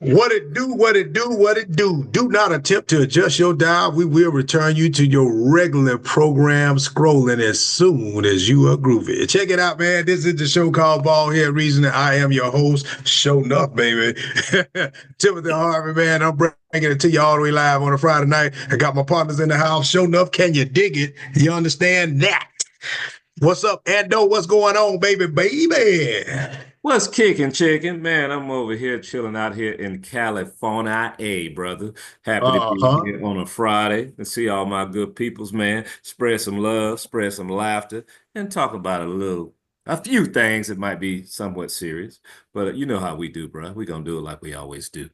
What it do, what it do, what it do. Do not attempt to adjust your dial. We will return you to your regular program scrolling as soon as you are groovy. Check it out, man. This is the show called BaldHeaded Reason. I am your host, showing up, baby. Timothy Harvey, man. I'm bringing it to you all the way live on a Friday night. I got my partners in the house. Show enough. Can you dig it? You understand that? What's up, Ando? What's going on, baby? What's kicking, chicken? Man, I'm over here chilling out here in California, brother. Happy to be Uh-huh. here on a Friday and see all my good peoples, man. Spread some love, spread some laughter, and talk about a few things that might be somewhat serious. But you know how we do, bro. We're gonna do it like we always do.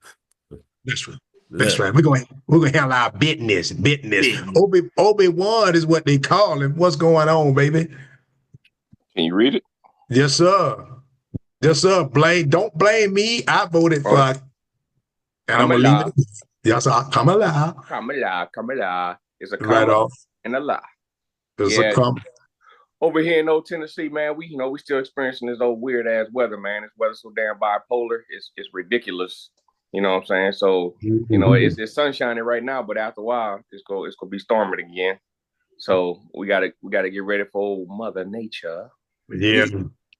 That's right. That's Love. right. We're gonna handle our business. Business. Obi-Wan is what they call him. What's going on, baby? Can you read it? Yes, sir. Yes, sir. Don't blame me. I voted for, Oh, and I'm gonna leave it. Yes, sir. Come alive. Kamala. It's a Right comma off. and a lie. It's a Yeah. come. Over here in Old Tennessee, man, we still experiencing this old weird ass weather, man. This weather's so damn bipolar. It's ridiculous. You know what I'm saying? So, it's sunshiny right now, but after a while, it's gonna be storming again. So we gotta get ready for old Mother Nature. Yeah.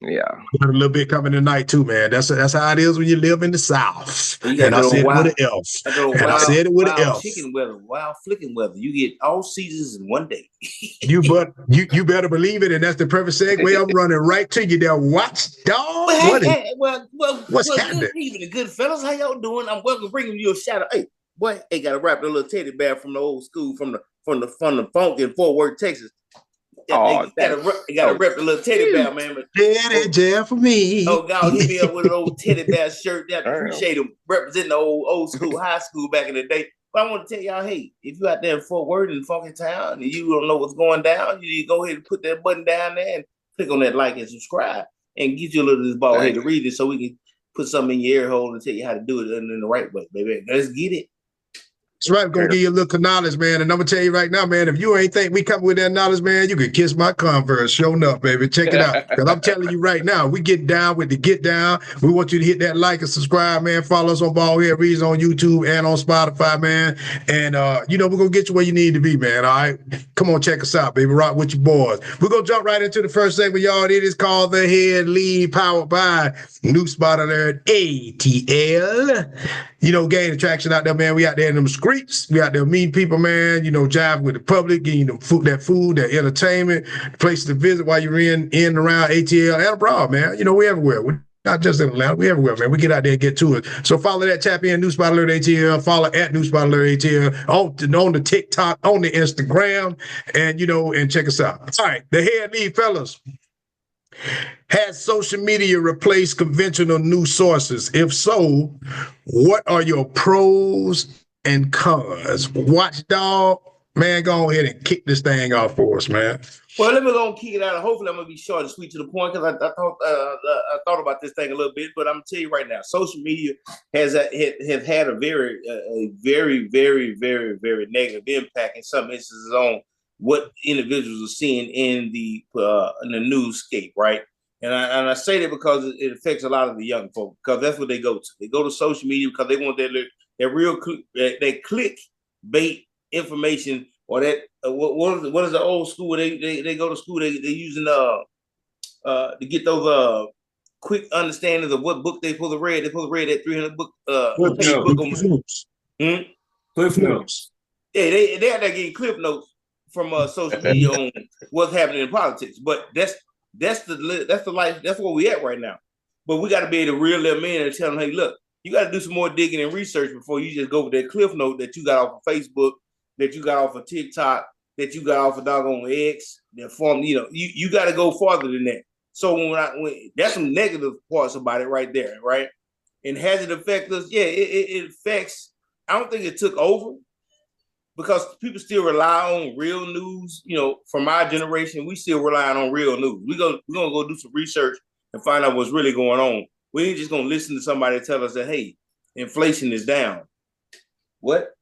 Yeah. Got a little bit coming tonight too, man. That's how it is when you live in the South. You got And I that said it with wild, an F. And I wild, said it with an wild F. chicken weather, wild flicking weather. You get all seasons in one day. You better believe it, and that's the perfect segue. I'm running right to you there. Watch, dog. What's happening? Good evening, good fellas. How y'all doing? I'm welcome bringing you a shout out. Hey, boy, hey, got to wrap the little teddy bear from the old school, from the funk in Fort Worth, Texas. Got to rep the little teddy bear, man. Teddy bear for me. Oh God, hit me up with an old teddy bear shirt. That appreciate him representing the old school, high school back in the day. But I want to tell y'all, hey, if you out there in Fort Worth and Funky Town and you don't know what's going down, you need to go ahead and put that button down there and click on that like and subscribe and get you a little of this ball head to read it so we can put something in your ear hole and tell you how to do it in the right way, baby. Let's get it. That's right. I'm going to give you a little knowledge, man. And I'm going to tell you right now, man, if you ain't think we come with that knowledge, man, you can kiss my Converse. Showing up, baby. Check it out. Because I'm telling you right now, we get down with the get down. We want you to hit that like and subscribe, man. Follow us on BaldHeaded Reason on YouTube and on Spotify, man. And, we're going to get you where you need to be, man. All right? Come on, check us out, baby. Rock with your boys. We're going to jump right into the first segment, y'all. It is called The Head Lead, powered by New Spot Alert ATL. Gain attraction out there, man. We out there in them streets. We out there meeting people, man. Jive with the public, getting them food, that entertainment, places to visit while you're in and around ATL and abroad, man. We everywhere. We're not just in Atlanta. We everywhere, man. We get out there and get to it. So follow that, tap in, New Spot Alert ATL. Follow at New Spot Alert ATL on the TikTok, on the Instagram, and check us out. All right, the head lead, fellas. Has social media replaced conventional news sources? If so, what are your pros and cons? Watchdog, man, go ahead and kick this thing off for us, man. Well, let me go and kick it out. Hopefully, I'm gonna be short and sweet to the point because I thought about this thing a little bit. But I'm gonna tell you right now, social media have had a very, very, very, very, very negative impact in some instances on what individuals are seeing in the newscape, right? And I say that because it affects a lot of the young folk, because that's what they go to. They go to social media because they want their real that click bait information, or that what is the old school? They go to school. They using to get those quick understandings of what book they supposed to read. They supposed to read that 300 book Cliff Notes. Cliff Notes. Yeah, they are getting cliff notes from social media on what's happening in politics. But that's the life. That's where we at right now. But we got to be able to reel them in and tell them, hey, look, you got to do some more digging and research before you just go with that cliff note that you got off of Facebook, that you got off of TikTok, that you got off of doggone X. That form, you got to go farther than that. So when that's some negative parts about it right there, right? And has it affected us? Yeah, it affects. I don't think it took over, because people still rely on real news. From our generation, we still relying on real news. We're gonna go do some research and find out what's really going on. We ain't just gonna listen to somebody tell us that, hey, inflation is down. What,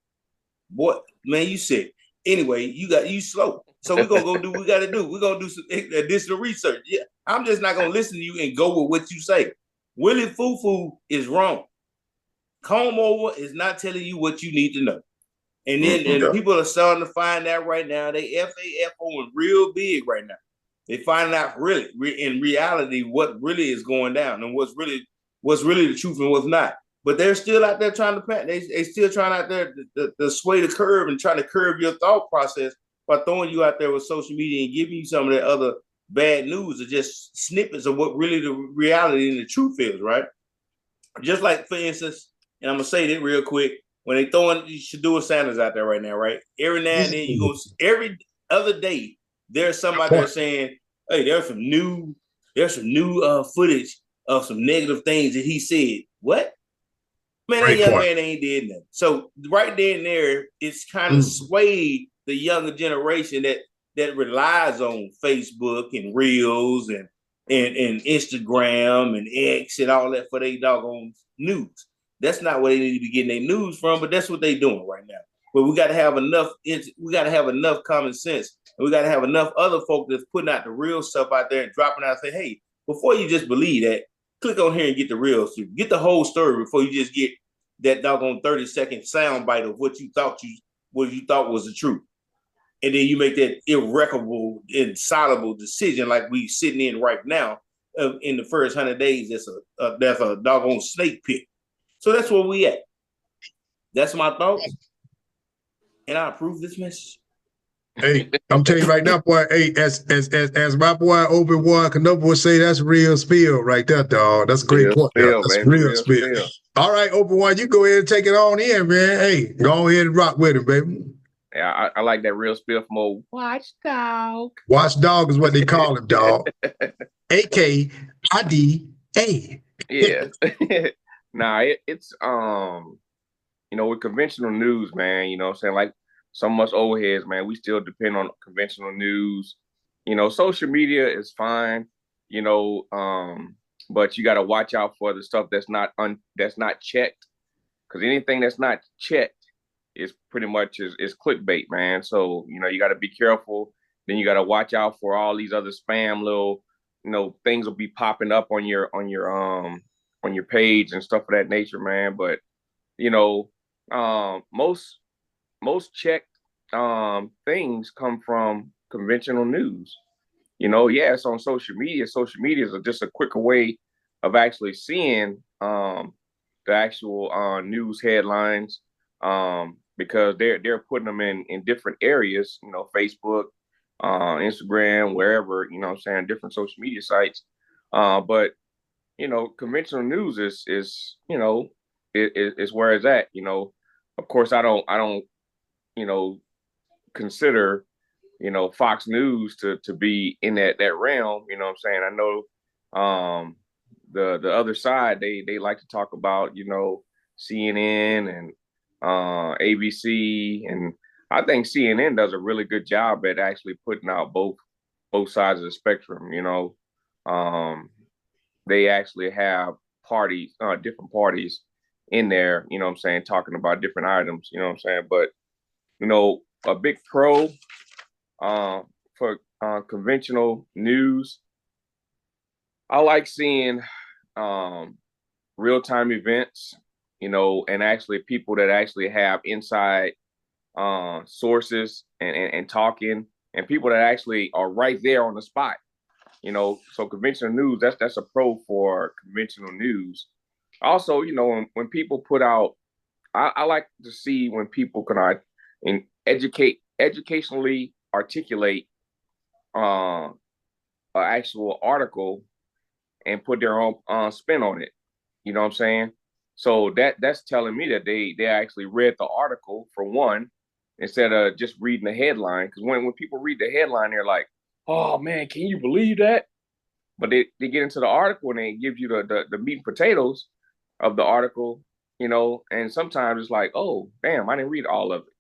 man, you sick. Anyway, you slow. So we're gonna go do what we gotta do. We're gonna do some additional research. Yeah, I'm just not gonna listen to you and go with what you say. Willie Foo is wrong. comb over is not telling you what you need to know. And then and people are starting to find out right now. They FAFOing real big right now. They find out really in reality what really is going down and what's really the truth and what's not. But they're still out there trying to they still trying out there to sway the curve and trying to curve your thought process by throwing you out there with social media and giving you some of that other bad news or just snippets of what really the reality and the truth is, right? Just like, for instance, and I'm gonna say that real quick, when they throwing Shedeur Sanders out there right now, right? Every now and then every other day, there's somebody there saying, hey, there's some new footage of some negative things that he said. What? Man, that young man ain't did nothing. So right there and there, it's kind of swayed the younger generation that relies on Facebook and Reels and Instagram and X and all that for their doggone news. That's not where they need to be getting their news from, but that's what they're doing right now. But we got to have enough. We got to have enough common sense, and we got to have enough other folk that's putting out the real stuff out there and dropping out. And say, hey, before you just believe that, click on here and get the real story. Get the whole story before you just get that doggone 30-second soundbite of what you thought was the truth. And then you make that irrecoverable, insoluble decision like we sitting in right now. In the first 100 days, that's a doggone snake pit. So that's where we at. That's my thoughts. And I approve this message. Hey, I'm telling you right now, boy. Hey, as my boy Obi-Wan Kenobi would say, that's real spill right there, dog. That's a great point. That's real spill. All right, Obi-Wan, you go ahead and take it on in, man. Hey, go ahead and rock with it, baby. Yeah, I like that real spill from old Watchdog. Watchdog is what they call him, dog. A.K. I.D.A. Yeah. Nah, it's with conventional news, man, you know what I'm saying? Like some of us old heads, man, we still depend on conventional news. Social media is fine, but you got to watch out for the stuff that's not checked, because anything that's not checked is pretty much is clickbait, man. So, you got to be careful. Then you got to watch out for all these other spam little, things will be popping up on your page and stuff of that nature, man. But, most checked things come from conventional news. It's on social media. Social media is just a quicker way of actually seeing the actual news headlines, because they're putting them in different areas, Facebook, Instagram, wherever, different social media sites. But conventional news is where it's at. Of course, I don't consider Fox News to be in that realm. I know the other side, they like to talk about CNN and ABC, and I think CNN does a really good job at actually putting out both sides of the spectrum. They actually have different parties in there, talking about different items, but a big pro for conventional news, I like seeing real-time events, and actually people that actually have inside sources and talking, and people that actually are right there on the spot. So conventional news, that's a pro for conventional news. Also, when people put out, I like to see when people can educationally articulate an actual article and put their own spin on it. You know what I'm saying? So that's telling me that they actually read the article, for one, instead of just reading the headline. Because when people read the headline, they're like, oh man, can you believe that? But they get into the article and they give you the meat and potatoes of the article, and sometimes it's like, oh, damn, I didn't read all of it.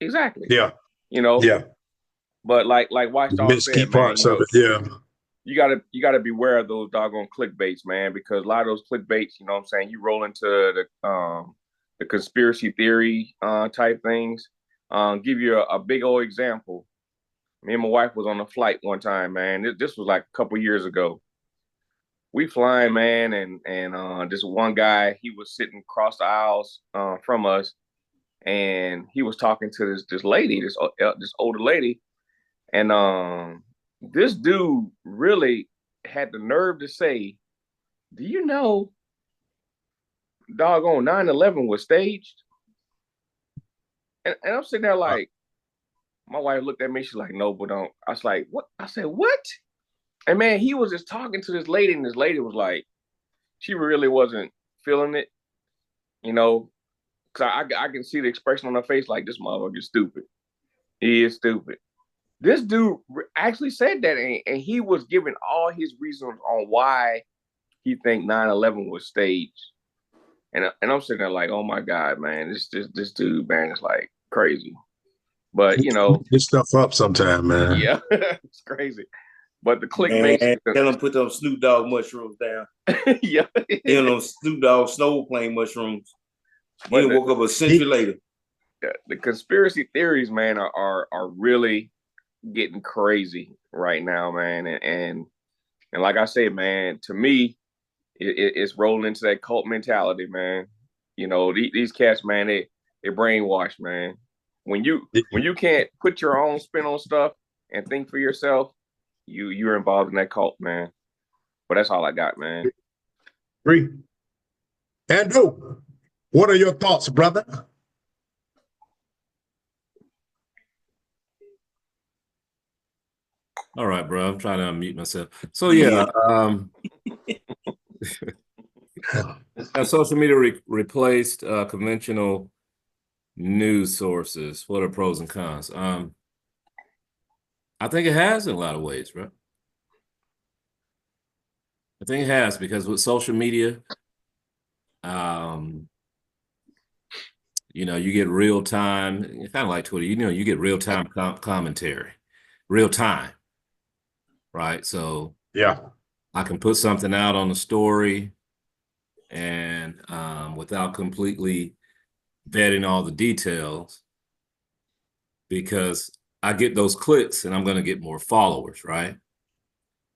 Exactly. Yeah. Yeah. But like Watchdog said, man, yeah. You gotta beware of those doggone clickbaits, man, because a lot of those clickbaits, you roll into the conspiracy theory type things. Give you a big old example. Me and my wife was on a flight one time, man. This was like a couple years ago. we flying, man, and this one guy, he was sitting across the aisles from us, and he was talking to this lady, this older lady, and this dude really had the nerve to say, "Do you know, doggone 9/11 was staged?" And I'm sitting there like, my wife looked at me, she's like, "No, but don't." I was like, "What?" I said, "What?" And man, he was just talking to this lady, and this lady was like, she really wasn't feeling it, you know, because I can see the expression on her face like, this motherfucker is stupid. He is stupid. This dude actually said that, and he was giving all his reasons on why he think 9/11 was staged. And I'm sitting there like, oh my God, man, this dude, man, is like crazy. But you know, Get stuff up sometime, man. yeah, it's crazy. But the Man, clickbait, tell them put them Snoop Dogg mushrooms down. yeah, Tell them Snoop Dogg snow plane mushrooms. You woke up a century later. The conspiracy theories, man, are really getting crazy right now, man. And like I said, man, to me, it's rolling into that cult mentality, man. You know, these cats, man, they brainwashed, man. When you can't put your own spin on stuff and think for yourself, you're involved in that cult, man. But that's all I got, man. Agree. Andrew, what are your thoughts, brother? All right, bro. I'm trying to unmute myself. So yeah, social media replaced conventional news sources. What are pros and cons? I think it has in a lot of ways, right? I think it has because with social media, you get real time, kind of like Twitter, you get real time commentary, real time, right? So yeah, I can put something out on the story and without completely vetting all the details, because I get those clicks and I'm going to get more followers, right?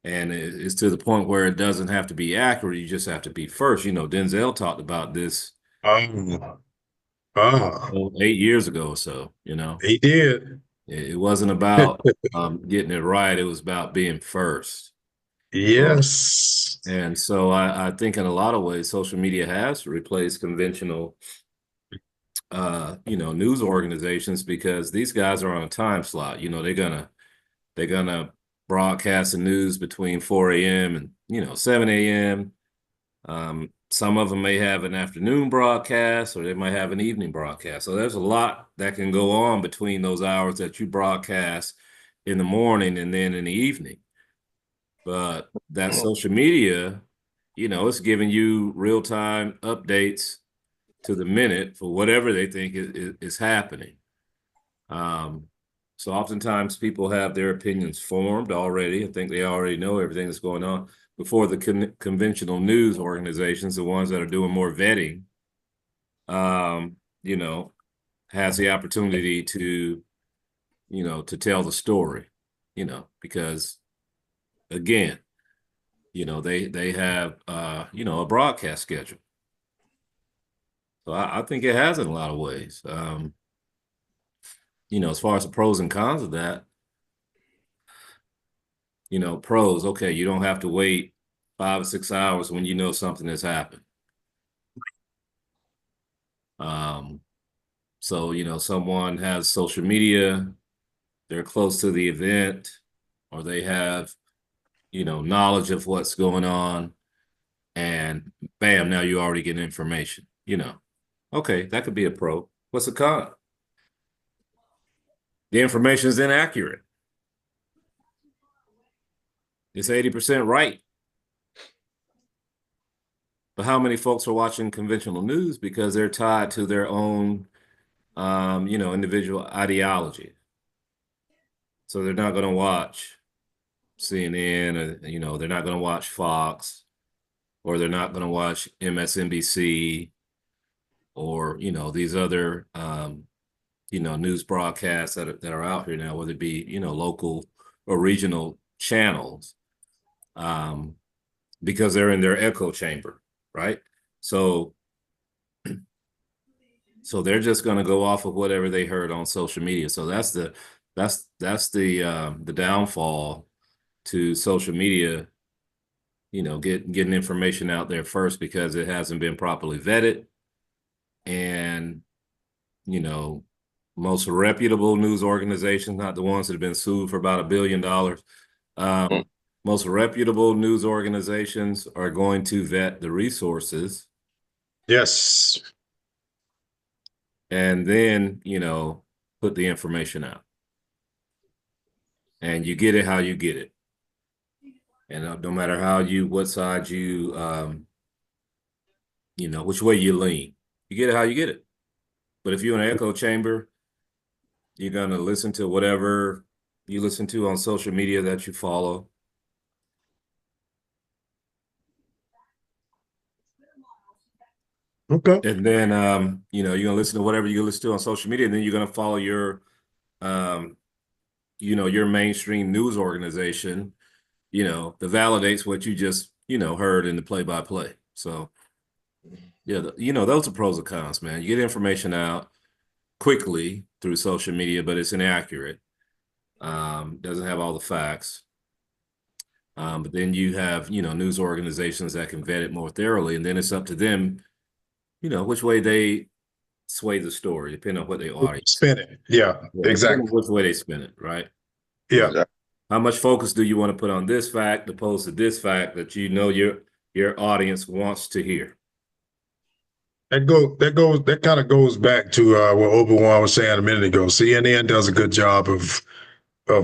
And it's to the point where it doesn't have to be accurate. You just have to be first. Denzel talked about this 8 years ago or so, he did. It wasn't about getting it right. It was about being first. Yes. And so I think in a lot of ways, social media has replaced conventional, news organizations, because these guys are on a time slot. They're gonna broadcast the news between 4 a.m. and 7 a.m. Some of them may have an afternoon broadcast, or they might have an evening broadcast. So there's a lot that can go on between those hours that you broadcast in the morning and then in the evening. But that social media, it's giving you real-time updates to the minute for whatever they think is happening. So oftentimes people have their opinions formed already. I think they already know everything that's going on before the conventional news organizations, the ones that are doing more vetting, has the opportunity to tell the story, because again, they have, a broadcast schedule. So I think it has in a lot of ways. As far as the pros and cons of that, pros, okay, you don't have to wait 5 or 6 hours when you know something has happened. So, someone has social media, they're close to the event, or they have, knowledge of what's going on, and bam, now you already get information, Okay, that could be a pro. What's a con? The information is inaccurate. It's 80% right. But how many folks are watching conventional news because they're tied to their own, individual ideology? So they're not going to watch CNN, or, they're not going to watch Fox, or they're not going to watch MSNBC, or, these other, news broadcasts that are out here now, whether it be, local or regional channels. because they're in their echo chamber, right? So they're just going to go off of whatever they heard on social media. So that's the downfall to social media, getting information out there first, because it hasn't been properly vetted. And, most reputable news organizations, not the ones that have been sued for about $1 billion, most reputable news organizations are going to vet the resources. Yes. And then, put the information out. And you get it how you get it. And no matter what side you, which way you lean, you get it how you get it. But if you're in an echo chamber, you're going to listen to whatever you listen to on social media that you follow. Okay. And then, you're going to listen to whatever you listen to on social media, and then you're going to follow your, your mainstream news organization, that validates what you just, heard in the play-by-play. So, yeah, those are pros and cons, man. You get information out quickly through social media, but it's inaccurate. Doesn't have all the facts. But then you have, news organizations that can vet it more thoroughly, and then it's up to them, which way they sway the story, depending on what they audience. Spin it. Yeah, exactly. Which way they spin it, right? Yeah. Exactly. How much focus do you want to put on this fact opposed to this fact that your audience wants to hear? That kind of goes back to what Obi-Wan was saying a minute ago. CNN does a good job of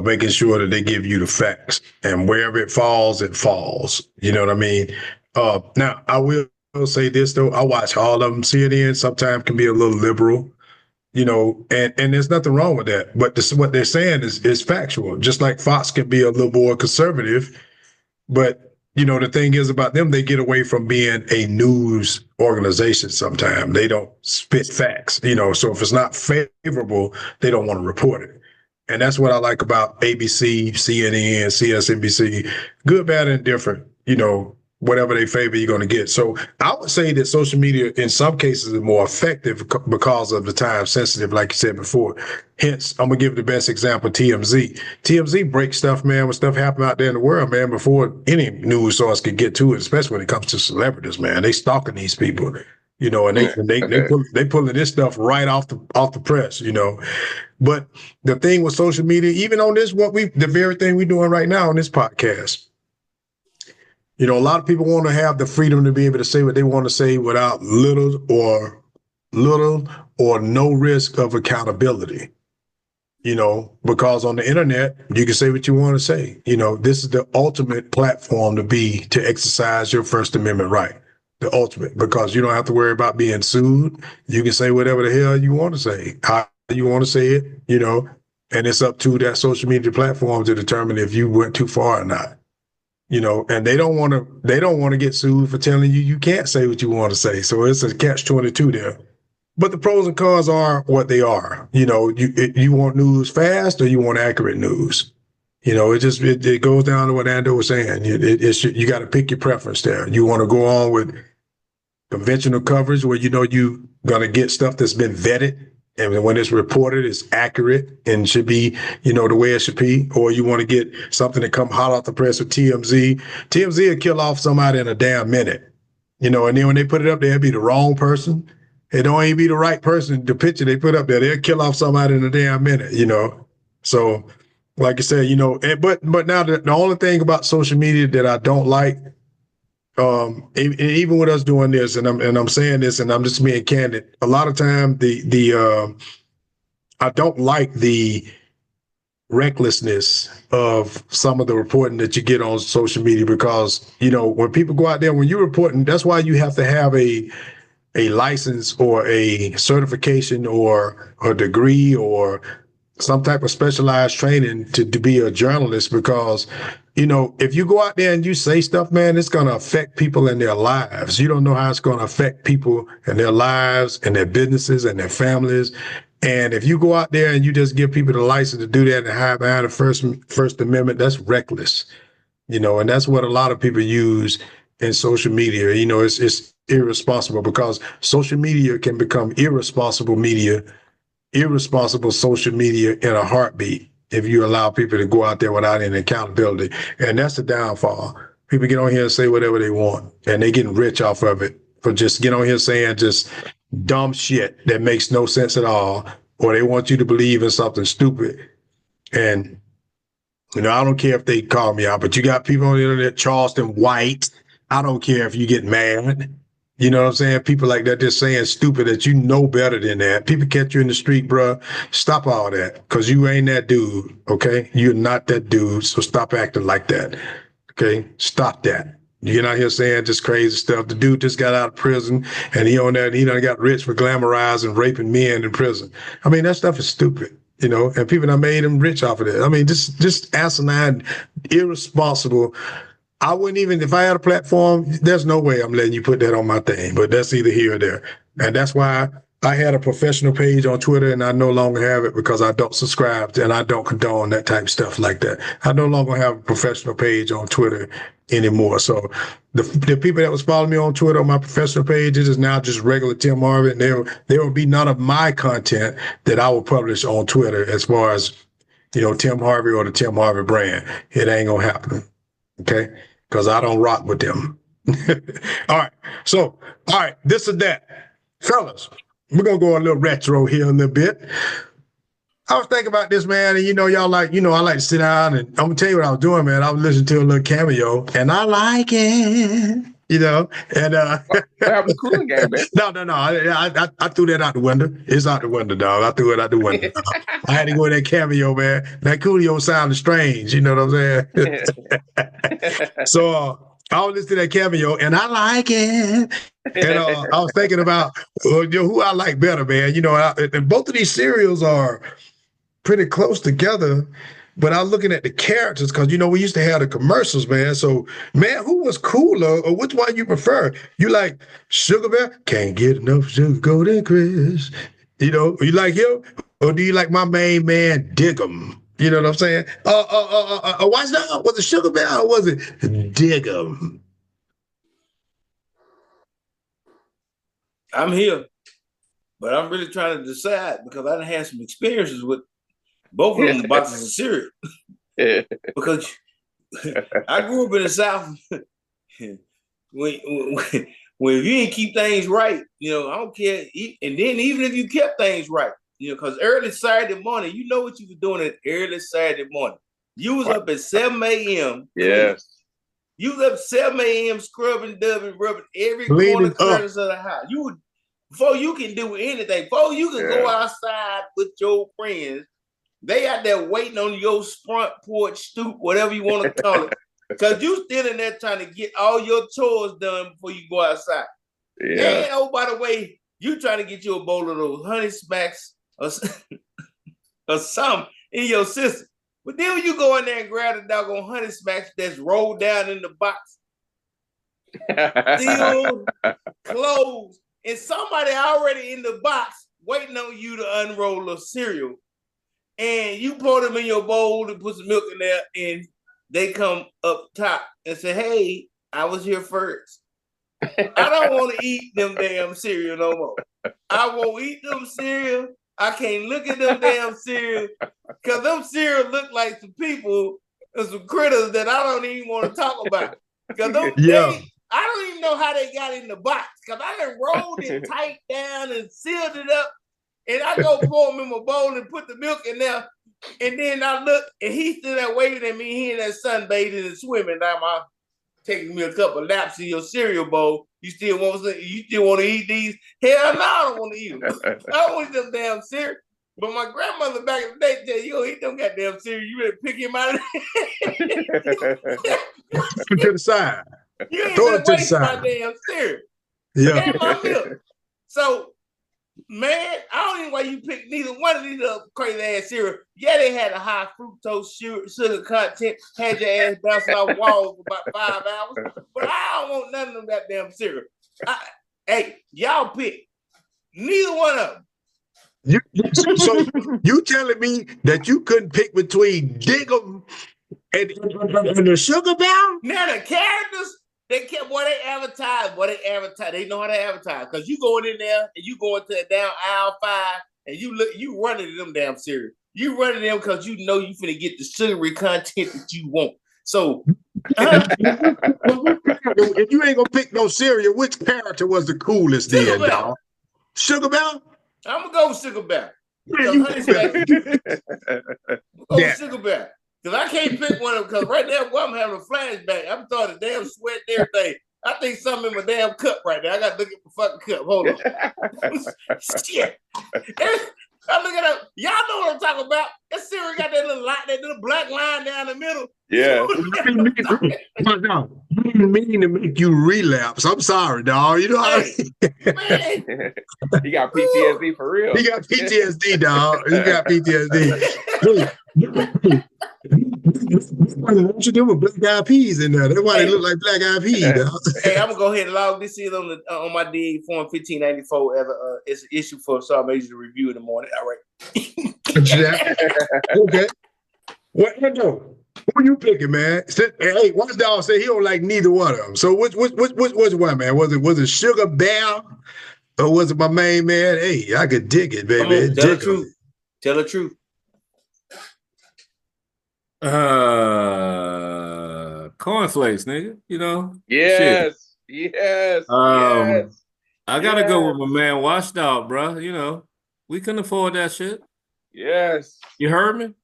making sure that they give you the facts, and wherever it falls, it falls. You know what I mean? Now I will say this though. I watch all of them. CNN sometimes can be a little liberal, and there's nothing wrong with that. But what they're saying is factual. Just like Fox can be a little more conservative, but the thing is about them, they get away from being a news organization sometimes. They don't spit facts, so if it's not favorable, they don't want to report it. And that's what I like about ABC, CNN, CSNBC, good, bad, and different, whatever they favor, you're going to get. So I would say that social media in some cases is more effective because of the time sensitive, like you said before. Hence, I'm going to give the best example, TMZ. TMZ breaks stuff, man, when stuff happen out there in the world, man, before any news source can get to it, especially when it comes to celebrities, man. They stalking these people, and they pulling this stuff right off the press, But the thing with social media, even on this, the very thing we're doing right now on this podcast, a lot of people want to have the freedom to be able to say what they want to say without little or no risk of accountability. Because on the internet, you can say what you want to say. This is the ultimate platform to exercise your First Amendment right. The ultimate, because you don't have to worry about being sued. You can say whatever the hell you want to say, how you want to say it, and it's up to that social media platform to determine if you went too far or not. And they don't want to get sued for telling you can't say what you want to say. So it's a catch-22 there. But the pros and cons are what they are. You want news fast or you want accurate news. It goes down to what Ando was saying. You got to pick your preference there. You want to go on with conventional coverage where you're going to get stuff that's been vetted, and when it's reported, it's accurate and should be, the way it should be. Or you want to get something that come hot off the press with TMZ. TMZ will kill off somebody in a damn minute, and then when they put it up there, it'll be the wrong person. It don't even be the right person. The picture they put up there, they'll kill off somebody in a damn minute, So, like I said, but now the only thing about social media that I don't like, even with us doing this, and I'm saying this, and I'm just being candid. A lot of time, I don't like the recklessness of some of the reporting that you get on social media, because when people go out there, when you're reporting, that's why you have to have a license or a certification or a degree or some type of specialized training to be a journalist, because if you go out there and you say stuff, man, it's going to affect people in their lives. You don't know how it's going to affect people and their lives and their businesses and their families. And if you go out there and you just give people the license to do that and hide behind the First Amendment, that's reckless, and that's what a lot of people use in social media. You know, it's irresponsible because social media can become irresponsible social media in a heartbeat if you allow people to go out there without any accountability. And that's the downfall. People get on here and say whatever they want, and they getting rich off of it for just get on here saying just dumb shit that makes no sense at all, or they want you to believe in something stupid. And, you know, I don't care if they call me out, but you got people on the internet, Charleston White. I don't care if you get mad. You know what I'm saying? People like that just saying stupid that you know better than that. People catch you in the street, bro. Stop all that because you ain't that dude, okay? You're not that dude, so stop acting like that, okay? Stop that. You're not here saying just crazy stuff. The dude just got out of prison and he on that, he done got rich for glamorizing, raping men in prison. I mean, that stuff is stupid, you know, and people that made him rich off of it. I mean, just asinine, irresponsible. I wouldn't even, if I had a platform, there's no way I'm letting you put that on my thing, but that's either here or there. And that's why I had a professional page on Twitter and I no longer have it because I don't subscribe to, and I don't condone that type of stuff like that. I no longer have a professional page on Twitter anymore. So the people that was following me on Twitter on my professional page, it is now just regular Tim Harvey. And there will be none of my content that I will publish on Twitter as far as, you know, Tim Harvey or the Tim Harvey brand. It ain't gonna happen. Okay, because I don't rock with them. All right. So, all right, this is that. Fellas, we're going to go a little retro here a little bit. I was thinking about this, man, and you know, y'all like, you know, I like to sit down and I'm going to tell you what I was doing, man. I was listening to a little Cameo, and I like it. You know, and Have a cooling game, man. No. I threw that out the window. It's out the window, dog. I threw it out the window. I had to go with that Cameo, man. That Coolio sounded strange. You know what I'm saying? So I was listening to that Cameo, and I like it. And I was thinking about who I like better, man. You know, and both of these serials are pretty close together. But I was looking at the characters because, you know, we used to have the commercials, man. So, man, who was cooler or which one you prefer? You like Sugar Bear? Can't get enough sugar, golden Chris. You know, you like him? Or do you like my main man, Diggum? You know what I'm saying? What's that? Was it Sugar Bear or was it Diggum? I'm here, but I'm really trying to decide because I done had some experiences with both of them boxes of cereal. Because I grew up in the South. when you didn't keep things right, you know, I don't care. And then even if you kept things right, you know, because early Saturday morning, you know what you were doing at early Saturday morning. You was up at 7 a.m. Yes. You was up 7 a.m. scrubbing, dubbing, rubbing every corner corners of the house. You would, before you can do anything, before you can go outside with your friends, they out there waiting on your front porch, stoop, whatever you want to call it. Because you still in there trying to get all your chores done before you go outside. Yeah. And oh, by the way, you trying to get you a bowl of those Honey Smacks or something in your system. But then when you go in there and grab the doggone Honey Smacks that's rolled down in the box, sealed, closed, and somebody already in the box waiting on you to unroll a cereal. And you pour them in your bowl and put some milk in there, and they come up top and say, hey, I was here first. I don't want to eat them damn cereal no more. I won't eat them cereal. I can't look at them damn cereal because them cereal look like some people and some critters that I don't even want to talk about. Because I don't even know how they got in the box because I done rolled it tight down and sealed it up. And I go pour him in my bowl and put the milk in there. And then I look, and he's still there waving at me. He in that sunbathing and swimming. Now I'm taking me a couple of laps in your cereal bowl. You still want to eat these? Hell no, I don't want to eat them. I don't want them damn cereal. But my grandmother back in the day said, you don't eat them goddamn cereal. You better pick him out of there. Put to the side. You ain't gonna waste my damn cereal. Yeah. And my milk. So, man, I don't even know why you picked neither one of these crazy ass cereal. Yeah, they had a high fructose sugar content, had your ass bouncing off walls for about 5 hours. But I don't want none of them goddamn cereal. Hey, y'all pick. Neither one of them. So you telling me that you couldn't pick between Diggum and the Sugar Bear? Now the characters, They advertise. They know how to advertise. Because you going in there and you going to a down aisle 5 and you running them damn cereal. You running them because you know you finna get the sugary content that you want. So if you ain't gonna pick no cereal, which character was the coolest then, dog? Sugar Bear? I'm gonna go with Sugar Bear. Man, Sugar Bear. Because I can't pick one of them, because right now, boy, I'm having a flashback. I'm starting to damn sweat and everything. I think something in my damn cup right now. I got to look at my fucking cup. Hold on. Shit. I look at it. Y'all know what I'm talking about. That cereal got that little black line down the middle. Yeah. No, I didn't mean to make you relapse. I'm sorry, dog. You know how Man. He got PTSD for real. he got PTSD, dog. He got PTSD. What you doing with black eyed peas in there? That's why they look like black eyed peas. Dog. Hey, I'm gonna go ahead and log this in on my DA form 1594 as it's an issue for Sergeant Major to review in the morning. All right. Okay. What no? Who you picking, man? Hey, Watchdog said he don't like neither one of them. So which one, man? Was it Sugar Bear or was it my main man? Hey, I could dig it, baby. Tell the truth. Tell the truth. Cornflakes, nigga. You know. Yes. Shit. Yes. Yes. I gotta go with my man Watchdog, bro. You know, we couldn't afford that shit. Yes. You heard me?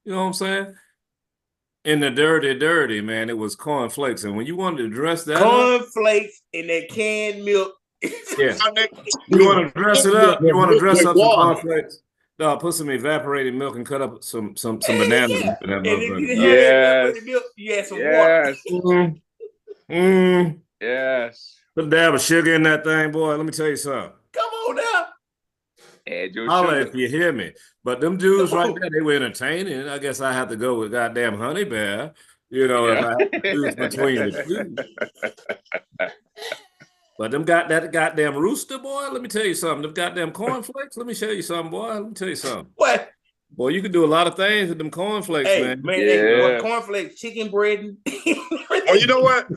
You know what I'm saying? In the dirty, man, it was cornflakes. And when you wanted to dress that cornflakes in that canned milk. Yeah. You want to dress it up? You want to dress up some cornflakes? No, put some evaporated milk and cut up some bananas. And if you didn't Yes. have that milk, you had some water. Yes. Put a dab of sugar in that thing, boy. Let me tell you something. Come on now. Add your Holla sugar. if you hear me. But them dudes right there, they were entertaining. I guess I have to go with goddamn Honey Bear. You know, if I have to choose between the two. But them got that goddamn rooster, boy. Let me tell you something. Them goddamn cornflakes. Let me show you something, boy. Let me tell you something. What? Boy, you can do a lot of things with them cornflakes, Hey, man. hey, cornflakes, chicken bread. Oh, you know what?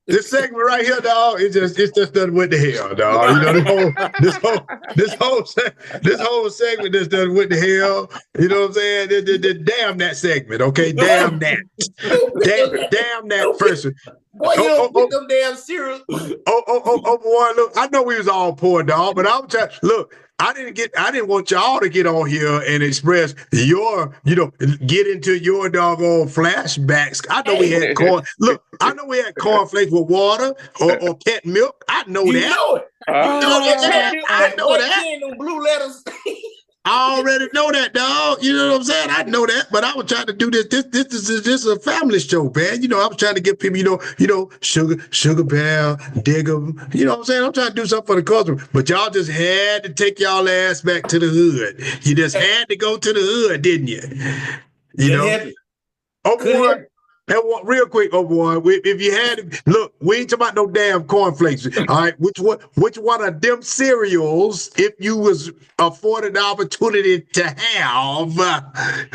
This segment right here, dog, it just done went to hell, dog. You know, this whole segment just done went to hell. You know what I'm saying? Damn that segment, okay? Damn that. damn that person. Boy, you don't put them damn cereal. Boy, look, I know we was all poor, dog, but I'm trying. Look, I didn't want y'all to get on here and express your, get into your doggone flashbacks. I know we had corn. Look, I know we had cornflakes with water or pet milk. I know You that. know it. I know that. Them blue letters. I already know that, dog. You know what I'm saying? I know that, but I was trying to do this. This is just a family show, man. You know, I was trying to get people, Sugar Bear, dig 'em. You know what I'm saying? I'm trying to do something for the customer, but y'all just had to take y'all ass back to the hood. You just had to go to the hood, didn't you? You know? Obi-Wan, real quick, Obi-Wan, if you had, look, we ain't talking about no damn cornflakes. All right, which one of them cereals, if you was afforded the opportunity to have,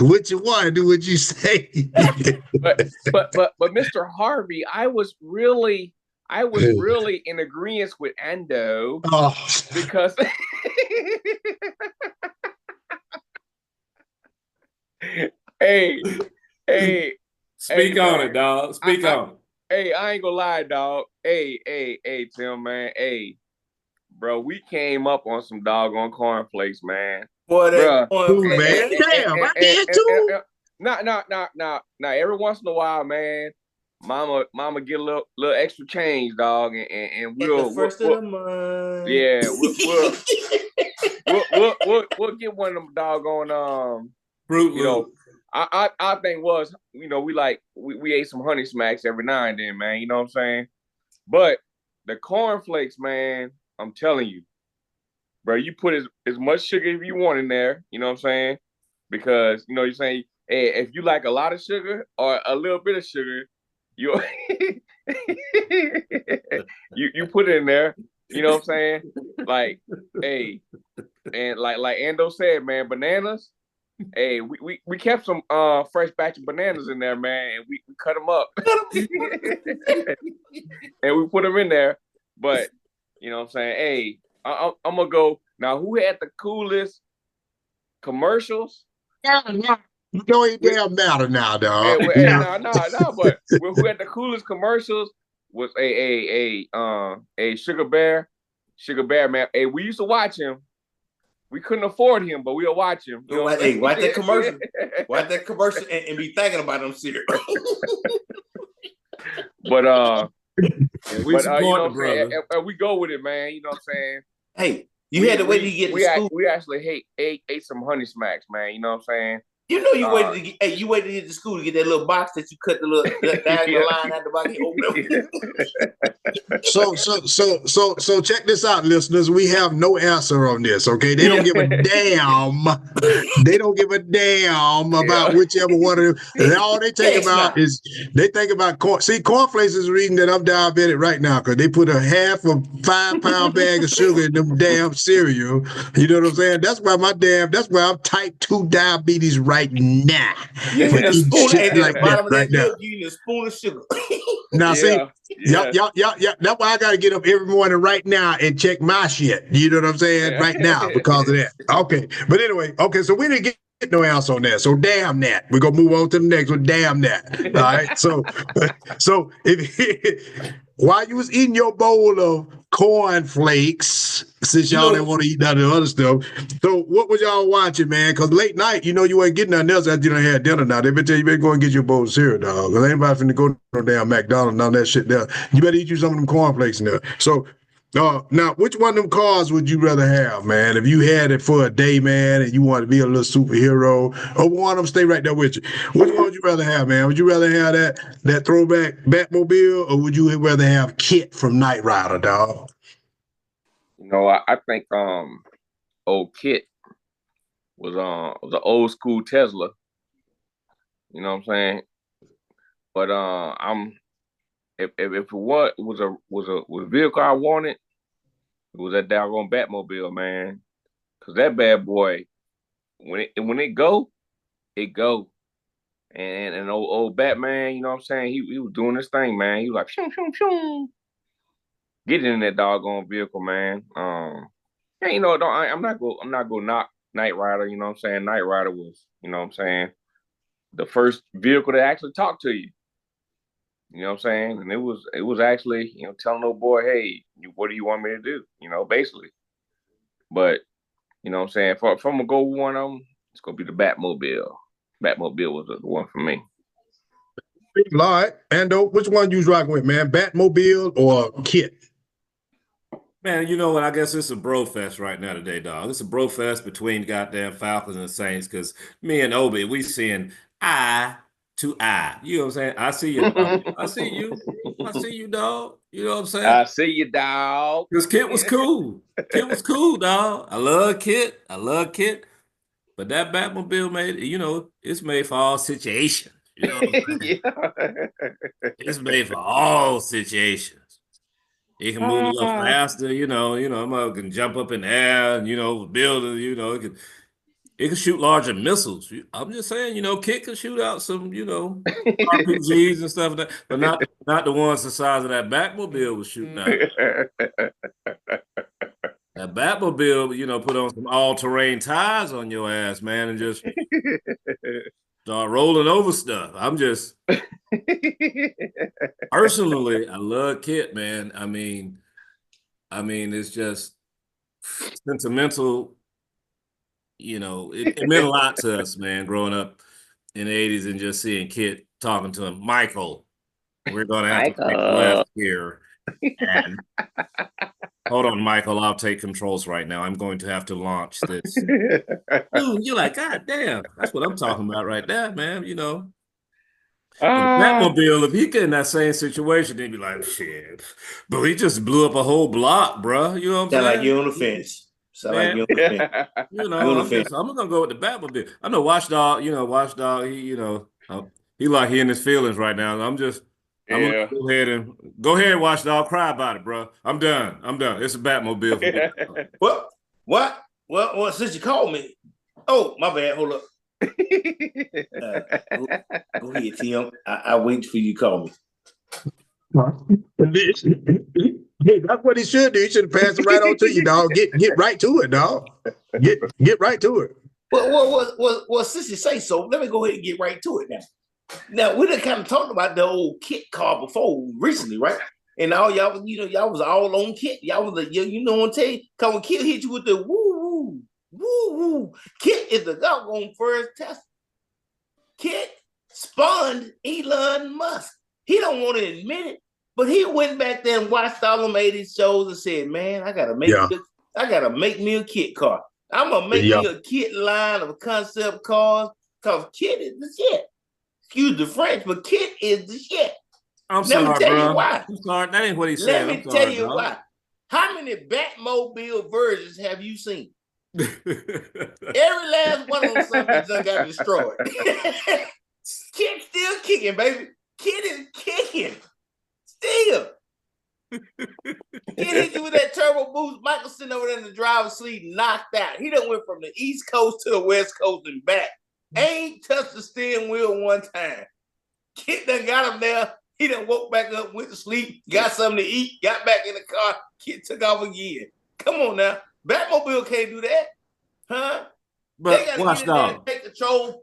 which one would you say? but Mr. Harvey, I was really in agreement with Ando because hey. Speak on it, dog. Speak on it. Hey, I ain't gonna lie, dog. Hey, Tim, man. Hey, bro, we came up on some doggone cornflakes, man. Boy, that cornflakes. Man, damn, I did too. Nah. Every once in a while, man, Mama get a little extra change, dog, and we'll first of the month. Yeah, we'll get one of them doggone Fruit Loops. Our thing was, we ate some honey smacks every now and then, man. You know what I'm saying? But the cornflakes, man, I'm telling you, bro, you put as much sugar as you want in there. You know what I'm saying? Because you're saying, hey, if you like a lot of sugar or a little bit of sugar, you you put it in there. You know what I'm saying? Like, hey, and like Ando said, man, bananas. Hey, we kept some fresh batch of bananas in there, man, and we cut them up. and we put them in there. But you know what I'm saying? Hey, I'm gonna go now. Who had the coolest commercials? You know it damn matter now, dog. No. But who had the coolest commercials was a Sugar Bear. Sugar Bear, man. Hey, we used to watch him. We couldn't afford him, but we'll watch him. You know hey, watch that commercial. Watch that commercial and be thinking about them cereal. But we support the brother. and we go with it, man. You know what I'm saying? Hey, you had to wait till you get to school. We actually ate some Honey Smacks, man. You know what I'm saying? You know you waited to get, you waited to get to school to get that little box that you cut the little diagonal line out the box. So check this out, listeners. We have no answer on this. Okay, they don't give a damn. They don't give a damn about whichever one of them. All they think about is they think about corn. See, Cornflakes is reading that I'm diabetic right now because they put a half a 5-pound bag of sugar in them damn cereal. You know what I'm saying? That's why I'm type 2 diabetes right now. You need a spoon at the bottom of that milk. You need a spoon of sugar. Now, see, y'all, that's why I got to get up every morning right now and check my shit. You know what I'm saying? Right now, because of that. Okay. But anyway, so we didn't get no answer on that. So damn that. We're going to move on to the next one. Damn that. All right. So if while you was eating your bowl of cornflakes, since y'all didn't want to eat none of the other stuff, so what was y'all watching, man? Because late night, you wasn't getting nothing else after you done had dinner now. They better tell you better go and get your bowl of cereal, dog. Because ain't nobody finna go to no damn McDonald's, none of that shit there. You better eat you some of them cornflakes in there. So now, which one of them cars would you rather have, man? If you had it for a day, man, and you want to be a little superhero, or one of them stay right there with you, which one would you rather have, man? Would you rather have that throwback Batmobile, or would you rather have Kit from Knight Rider, dog? I think old Kit was an old school Tesla. You know what I'm saying? But if it was a vehicle I wanted, it was that doggone Batmobile, man. Cause that bad boy, when it go, it go. And old Batman, you know what I'm saying? He was doing this thing, man. He was like, shoo, shoo, shoo. Get in that doggone vehicle, man. I'm not gonna knock Knight Rider, you know what I'm saying? Knight Rider was, you know what I'm saying, the first vehicle to actually talk to you. You know what I'm saying? And it was actually, telling old boy, hey, what do you want me to do? Basically. But, you know what I'm saying? If I'm going to go with one of them, it's going to be the Batmobile. Batmobile was the one for me. All right. Ando, which one you was rocking with, man? Batmobile or Kit? Man, you know what? I guess it's a bro fest right now today, dog. It's a bro fest between goddamn Falcons and Saints because me and Obi, we seeing eye to eye. You know what I'm saying? I see you, dog. I see you. I see you, dog. You know what I'm saying? I see you, dog. Because Kit was cool. Kit was cool, dog. I love Kit. But that Batmobile it's made for all situations. You know what I'm saying? It's made for all situations. It can move a little faster, it can jump up in the air, build it can shoot larger missiles. I'm just saying, Kit can shoot out some, RPGs and stuff like that, but not the ones the size of that Batmobile was shooting out. That Batmobile, put on some all-terrain tires on your ass, man, and just start rolling over stuff. I'm just personally, I love Kit, man. I mean, it's just sentimental. It meant a lot to us, man, growing up in the 80s and just seeing Kit talking to him. Michael, we're going to have to take a left here. And hold on, Michael, I'll take controls right now. I'm going to have to launch this. Dude, you're like, God damn, that's what I'm talking about right there, man, Batmobile, if he get in that same situation, they'd be like, shit, but he just blew up a whole block, bro. You know what I'm saying? Like you're on the fence. I'm gonna go with the Batmobile. I know Watchdog, he like he in his feelings right now. I'm gonna go ahead, Watchdog, cry about it, bro. I'm done. It's a Batmobile for me. Well, since you called me, oh my bad. Hold up. Go ahead, Tim. I wait for you to call me. Hey, that's what he should do. He should have passed it right on to you, dog. Get right to it, dog. Get right to it. Well, since you say so, let me go ahead and get right to it now. Now, we done kind of talked about the old Kit car before recently, right? And all y'all, y'all was all on Kit. Y'all was like, you know what I'm telling you? Because when Kit hit you with the woo, Kit is the doggone first Tesla. Kit spawned Elon Musk. He don't want to admit it, but he went back there and watched all them 80s shows and said, man, I gotta make me a Kit car. I'm gonna make me a Kit line of concept cars because Kit is the shit. Excuse the French, but Kit is the shit. I'm sorry, bro. Why. I'm sorry. That ain't what he said. Let me tell you why. How many Batmobile versions have you seen? Every last one of them something done got destroyed. Kid's still kicking, baby. Kid is kicking. Still. Kid hit you with that turbo boost. Michael sitting over there in the driver's seat, knocked out. He done went from the East Coast to the West Coast and back. Ain't touched the steering wheel one time. Kid done got him there. He done woke back up, went to sleep, got something to eat, got back in the car. Kid took off again. Come on now. Batmobile can't do that. Huh? But they gotta watch get in there and take control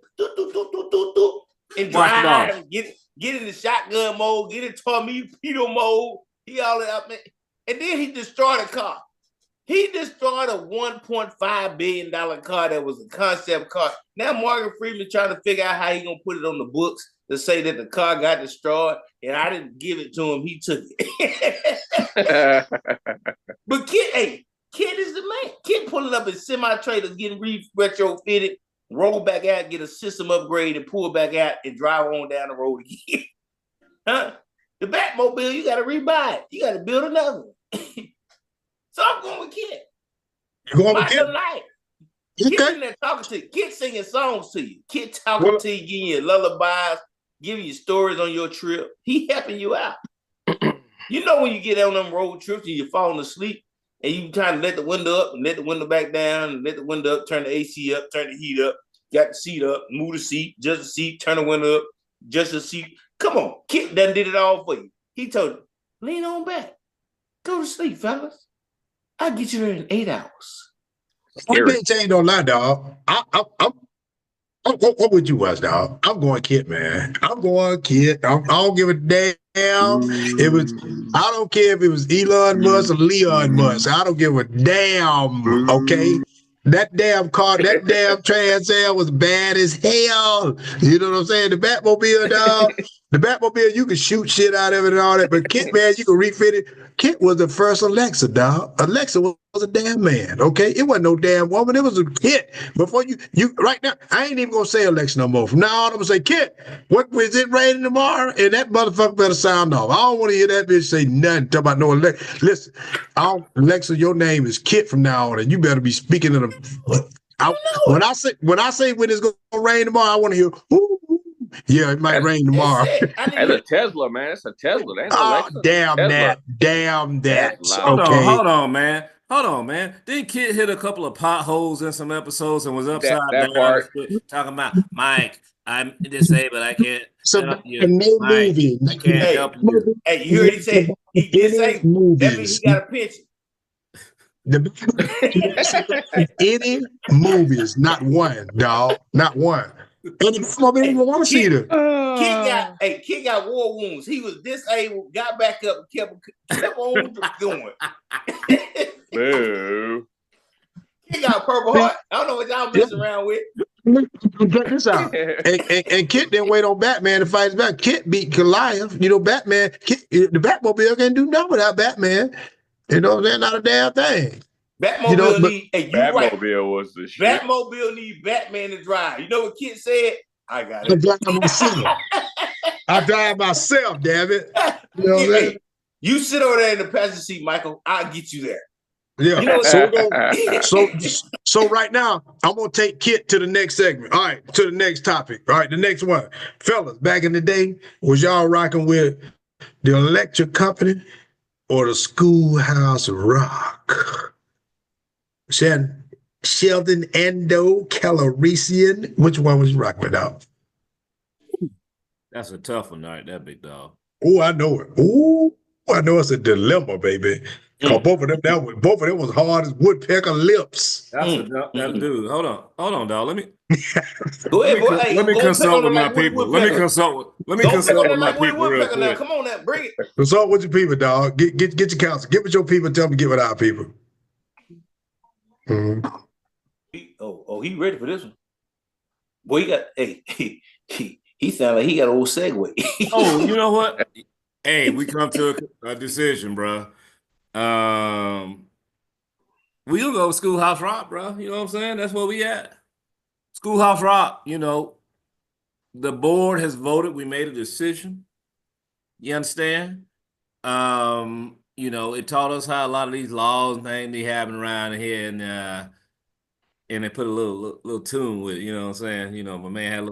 and drive. Get in the shotgun mode, get in torpedo mode. He all that up, man. And then he destroyed a car. He destroyed a $1.5 billion car that was a concept car. Now Morgan Freeman trying to figure out how he gonna put it on the books to say that the car got destroyed and I didn't give it to him. He took it. But Kid is the man. Kid pulling up his semi-trailers, getting retrofitted, roll back out, get a system upgrade, and pull back out and drive on down the road again. Huh? The Batmobile, you got to rebuy it. You got to build another one. So I'm going with Kid. You going with Kid? Kid in there talking to you. Kid singing songs to you. Kid talking to you, giving you lullabies, giving you stories on your trip. He helping you out. You know when you get on them road trips and you're falling asleep and you trying to let the window up and let the window back down and let the window up, turn the AC up, turn the heat up, got the seat up, move the seat, just the seat, turn the window up, just the seat. Come on, Kid done did it all for you. He told you, lean on back. Go to sleep, fellas. I'll get you there in 8 hours. I ain't saying don't lie, dog. What would you watch, dog? I'm going Kid, man. I'm going Kid. I don't give a damn. I don't care if it was Elon Musk or Leon Musk. I don't give a damn. Okay. That damn car, that damn Trans Am was bad as hell. You know what I'm saying? The Batmobile, dog. The Batmobile, you can shoot shit out of it and all that. But Kit, man, you can refit it. Kit was the first Alexa, dog. Alexa was a damn man, okay? It wasn't no damn woman. It was a Kit. Before you right now, I ain't even gonna say Alexa no more. From now on, I'm gonna say, Kit, what is it raining tomorrow? And that motherfucker better sound off. I don't want to hear that bitch say nothing. Talk about no Alexa. Listen, Alexa, your name is Kit from now on, and you better be speaking in the. When I say when it's gonna rain tomorrow, I want to hear. Ooh, yeah, it might rain tomorrow. That's a Tesla, man. It's a Tesla. That ain't Alexa. Damn that. Damn that. Hold on, man. Hold on, man. Didn't Kid hit a couple of potholes in some episodes and was upside down talking about, Mike, I'm disabled. I can't help you. Mike, I can't help you. Hey, you heard he said he disabled. That means he got a pension. Any movies, not one, dog. Not one. And I didn't even want to see them. Kid got war wounds. He was disabled, got back up, and kept on going. Boo. Kid got a Purple Heart. I don't know what y'all messing around with. Check this out. And Kit didn't wait on Batman to fight his back. Kit beat Goliath. You know, Batman, the Batmobile can't do nothing without Batman. You know, they're not a damn thing. Batmobile was the shit. Batmobile need Batman to drive. You know what Kid said? I got it. I drive myself. I drive myself, damn it. You know what I'm saying? You sit over there in the passenger seat, Michael. I'll get you there. Yeah. You know, so right now, I'm gonna take Kit to the next segment. All right, to the next topic. All right, the next one. Fellas, back in the day, was y'all rocking with the electric company or the Schoolhouse Rock? Sheldon Ando, Calrissian. Which one was you rocking with, dog? That's a tough one, all right, that big dog. Oh, I know it. Oh, I know it's a dilemma, baby. Cause both of them was hard as woodpecker lips. That's dude. Hold on, dog. Go ahead, boy. Hey, Let me go peck consult on it with my like Woody people. Let me Woodpecker. consult with Peck on that my like Woody people real Woodpecker now. quick. Come on now, bring it. Consult with your people, dog. Get your counsel. Get with your people. Tell them to get with our people. Mm-hmm. He ready for this one. Boy, he sound like he got an old Segway. Oh, you know what? Hey, we come to a decision, bro. We gonna go Schoolhouse Rock, bro. You know what I'm saying? That's where we at. Schoolhouse Rock, you know, the board has voted. We made a decision. You understand? You know, it taught us how a lot of these laws and things be happening around here, and they put a little tune with it. You know what I'm saying? You know, my man had a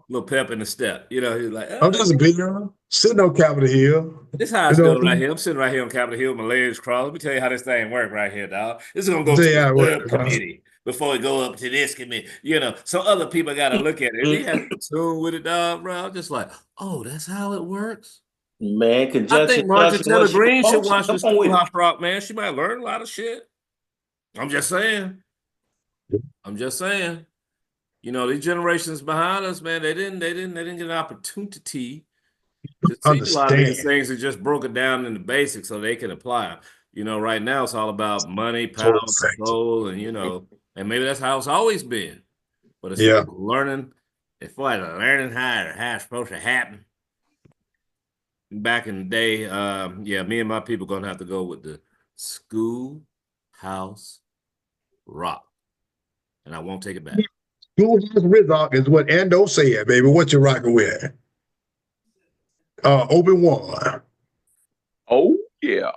little pep in the step. You know, he was like, I'm just a big girl sitting on Capitol Hill. this is how it's going right here. I'm sitting right here on Capitol Hill, my legs crossed. Let me tell you how this thing work right here, dog. This is gonna go to the subcommittee before it go up to this committee. You know, some other people got to look at it. They have a tune with it, dog, bro. I'm just like, oh, that's how it works. Man, I think Marjorie Taylor Greene should watch the Schoolhouse Rock, man. She might learn a lot of shit. I'm just saying. You know, these generations behind us, man, they didn't get an opportunity to see a lot of these things and just broke it down in the basics so they can apply them. You know, right now it's all about money, power, control, and you know, and maybe that's how it's always been. But as far as learning, how it's supposed to happen. Back in the day, yeah, me and my people gonna have to go with the Schoolhouse Rock, and I won't take it back. Schoolhouse Rock is what Ando said, baby. What you rocking with? Obi-Wan. Oh yeah,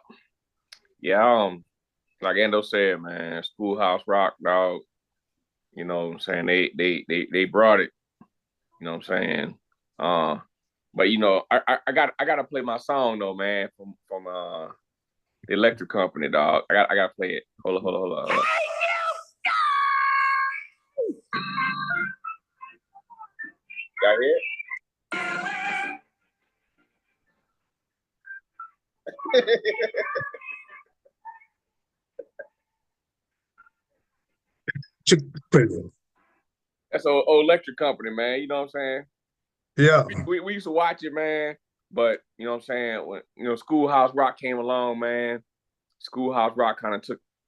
like Ando said, man, Schoolhouse Rock, dog. You know what I'm saying? They brought it. You know what I'm saying? But you know, I gotta play my song though, man, from the Electric Company, dog. I gotta play it. Hold on. Got it? That's old Electric Company, man. You know what I'm saying? Yeah. We used to watch it, man. But you know what I'm saying? When Schoolhouse Rock came along, man, Schoolhouse Rock kind of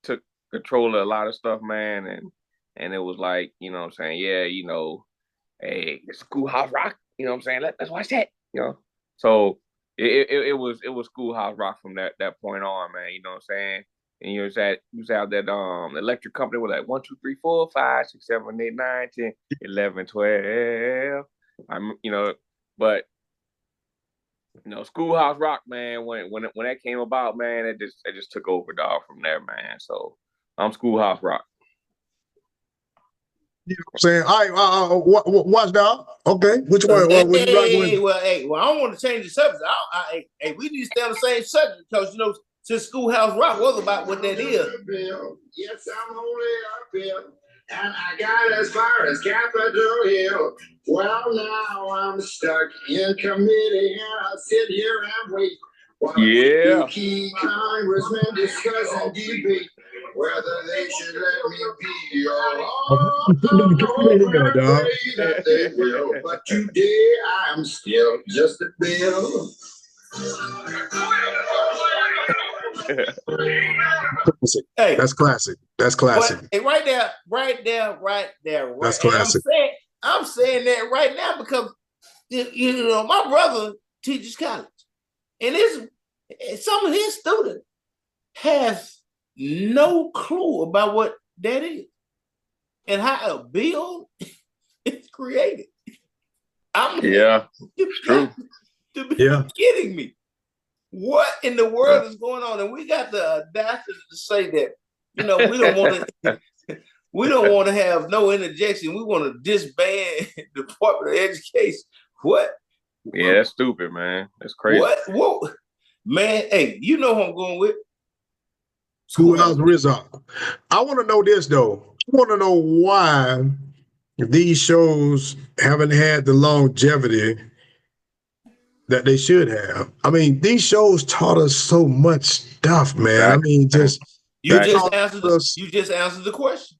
took control of a lot of stuff, man, and it was like, you know what I'm saying? Yeah, hey, Schoolhouse Rock, you know what I'm saying? Let's watch that, So it was Schoolhouse Rock from that point on, man. You know what I'm saying? And you used to have that Electric Company with like 1, 2, 3, 4, 5, 6, 7, 8, 9, 10, 11, 12. But Schoolhouse Rock, man, when that came about, man, it just took over, dog, from there, man. So I'm Schoolhouse Rock. You know what I'm saying? All right, watch dog. Okay, which one? Well, I don't want to change the subject. We need to stay on the same subject because since Schoolhouse Rock was about what that is. Yes, I'm only a bill, and I got as far as Capitol Hill. Well, now I'm stuck in committee, and I sit here and wait. Yeah. Key congressmen discuss and debate whether they should let me be. But today I'm still just a bill. Hey, that's classic. That's classic. But, right there. That's classic. I'm saying that right now because my brother teaches college, and some of his students have no clue about what that is and how a bill is created. True. To be kidding me. What in the world is going on? And we got the audacity to say that, we don't want to have no interjection. We want to disband the Department of Education. What? Yeah, that's stupid, man. That's crazy. What? Man, hey, you know who I'm going with? Schoolhouse Rock. I want to know this though. I want to know why these shows haven't had the longevity that they should have. I mean, these shows taught us so much stuff, man. I mean, you just answered the question.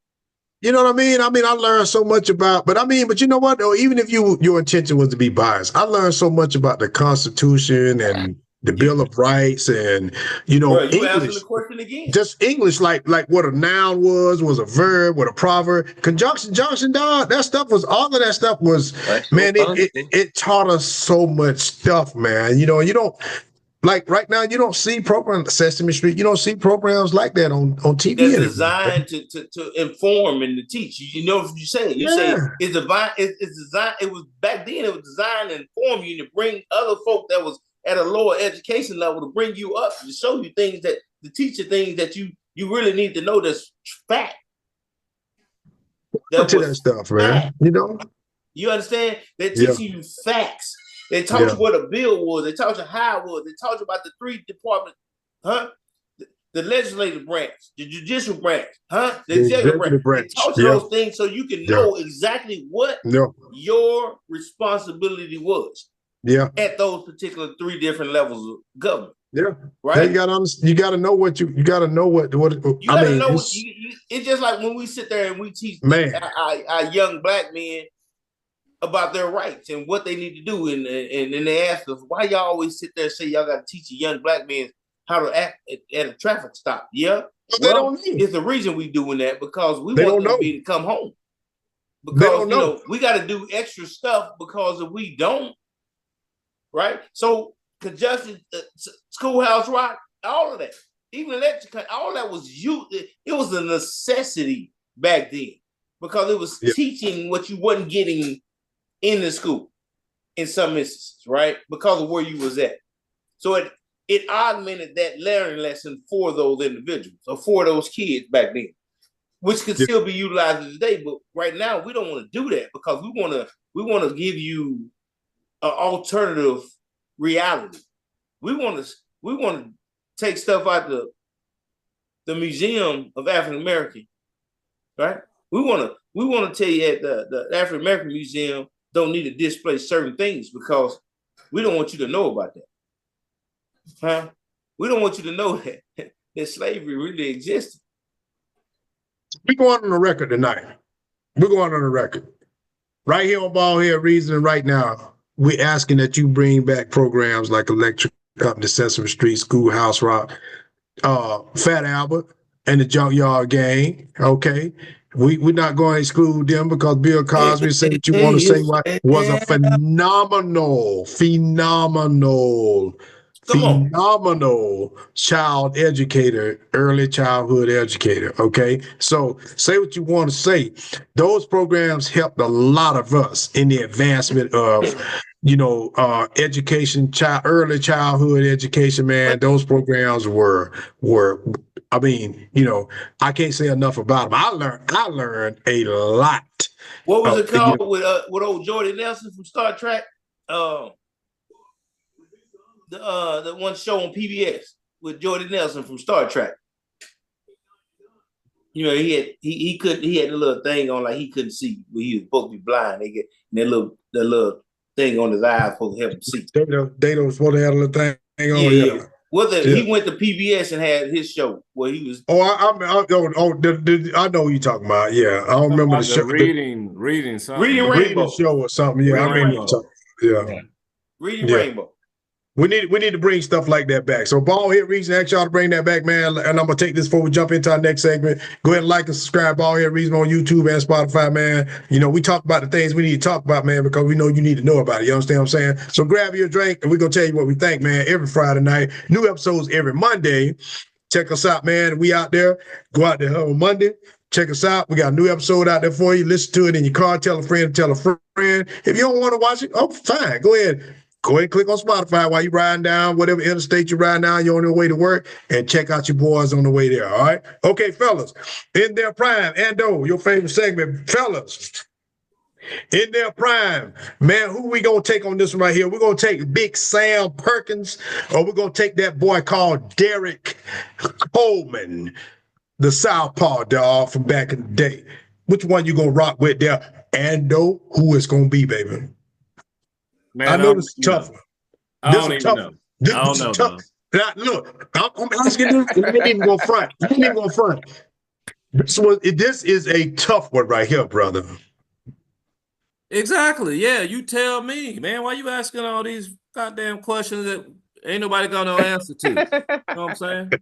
You know what I mean? I learned so much about, but you know what though? Even if your intention was to be biased, I learned so much about the Constitution and the Bill of Rights, and you English. answered the question again. Just English, like what a noun was a verb, what a proverb, conjunction, junction, dog. All of that stuff was, man. It taught us so much stuff, man. You don't. Like right now, you don't see programs, Sesame Street. You don't see programs like that on TV. They're designed to inform and to teach. You know what you say? You say it's designed. It was back then. It was designed to inform you and to bring other folk that was at a lower education level to bring you up, to show you things to teach you things that you really need to know. That's fact. That stuff, man. You understand? They're teaching you facts. They taught you what a bill was. They taught you how it was. They taught you about the 3 departments, the legislative branch, the judicial branch, the executive branch. They taught you those things so you can know exactly what your responsibility was. At those particular 3 different levels of government. Right. You gotta know what you gotta know what you gotta know. It's just like when we sit there and we teach our young black men about their rights and what they need to do, and they ask us, why y'all always sit there and say y'all got to teach a young black man how to act at a traffic stop? It's the reason we doing that, because we want them to come home. Because we got to do extra stuff, because if we don't, right? So congestion, Schoolhouse Rock, all of that, even electric, all that was it was a necessity back then, because it was teaching what you wasn't getting in the school in some instances, right? Because of where you was at. So it augmented that learning lesson for those individuals or for those kids back then, which could still be utilized today. But right now we don't want to do that, because we want to give you an alternative reality. We want to take stuff out the Museum of African American, right? We want to tell you at the African American Museum don't need to display certain things, because we don't want you to know about that. We don't want you to know that slavery really existed. We're going on the record tonight. We're going on the record. Right here on BaldHeaded Reasoning right now, we're asking that you bring back programs like Electric Up the Sesame Street, Schoolhouse Rock, Fat Albert, and the Junkyard Gang, okay? We're not going to exclude them, because Bill Cosby said what you want to say was a phenomenal child educator, early childhood educator, okay? So say what you want to say. Those programs helped a lot of us in the advancement of education, early childhood education, man. Those programs were I can't say enough about them. I learned a lot. What was it called with old Jordy Nelson from Star Trek? The one show on PBS with Jordy Nelson from Star Trek. He had a little thing on, like he couldn't see, but he was supposed to be blind. They get that little thing on his eyes supposed to help him see. They don't supposed to have a little thing on. Yeah. He went to PBS and had his show where he was. I know what you're talking about. Yeah, I don't remember the show. Reading Rainbow show or something. Yeah, I remember. Reading Rainbow. We need to bring stuff like that back. So BaldHeaded Reason, ask y'all to bring that back, man. And I'm gonna take this before we jump into our next segment. Go ahead and like and subscribe BaldHeaded Reason on YouTube and Spotify, man. We talk about the things we need to talk about, man, because we know you need to know about it. You understand what I'm saying? So grab your drink and we're gonna tell you what we think, man, every Friday night. New episodes every Monday. Check us out, man. We out there. Go out there on Monday. Check us out. We got a new episode out there for you. Listen to it in your car. Tell a friend. Tell a friend. If you don't want to watch it, fine. Go ahead and click on Spotify while you're riding down, whatever interstate you're riding down, you're on your way to work, and check out your boys on the way there, all right? Okay, fellas, in their prime, Ando, your favorite segment, fellas, in their prime, man, who we going to take on this one right here? We're going to take Big Sam Perkins, or we're going to take that boy called Derek Coleman, the Southpaw dog from back in the day. Which one you going to rock with there? Ando, who it's going to be, baby? Man, I know this is tough one. I This don't is even tough. know. This I don't is know, tough. dog. Now, look, I'm asking you. I ain't even gonna front. I ain't even gonna front. This is a tough one right here, brother. Exactly. Yeah, you tell me, man. Why you asking all these goddamn questions that ain't nobody got no answer to? You know what I'm saying?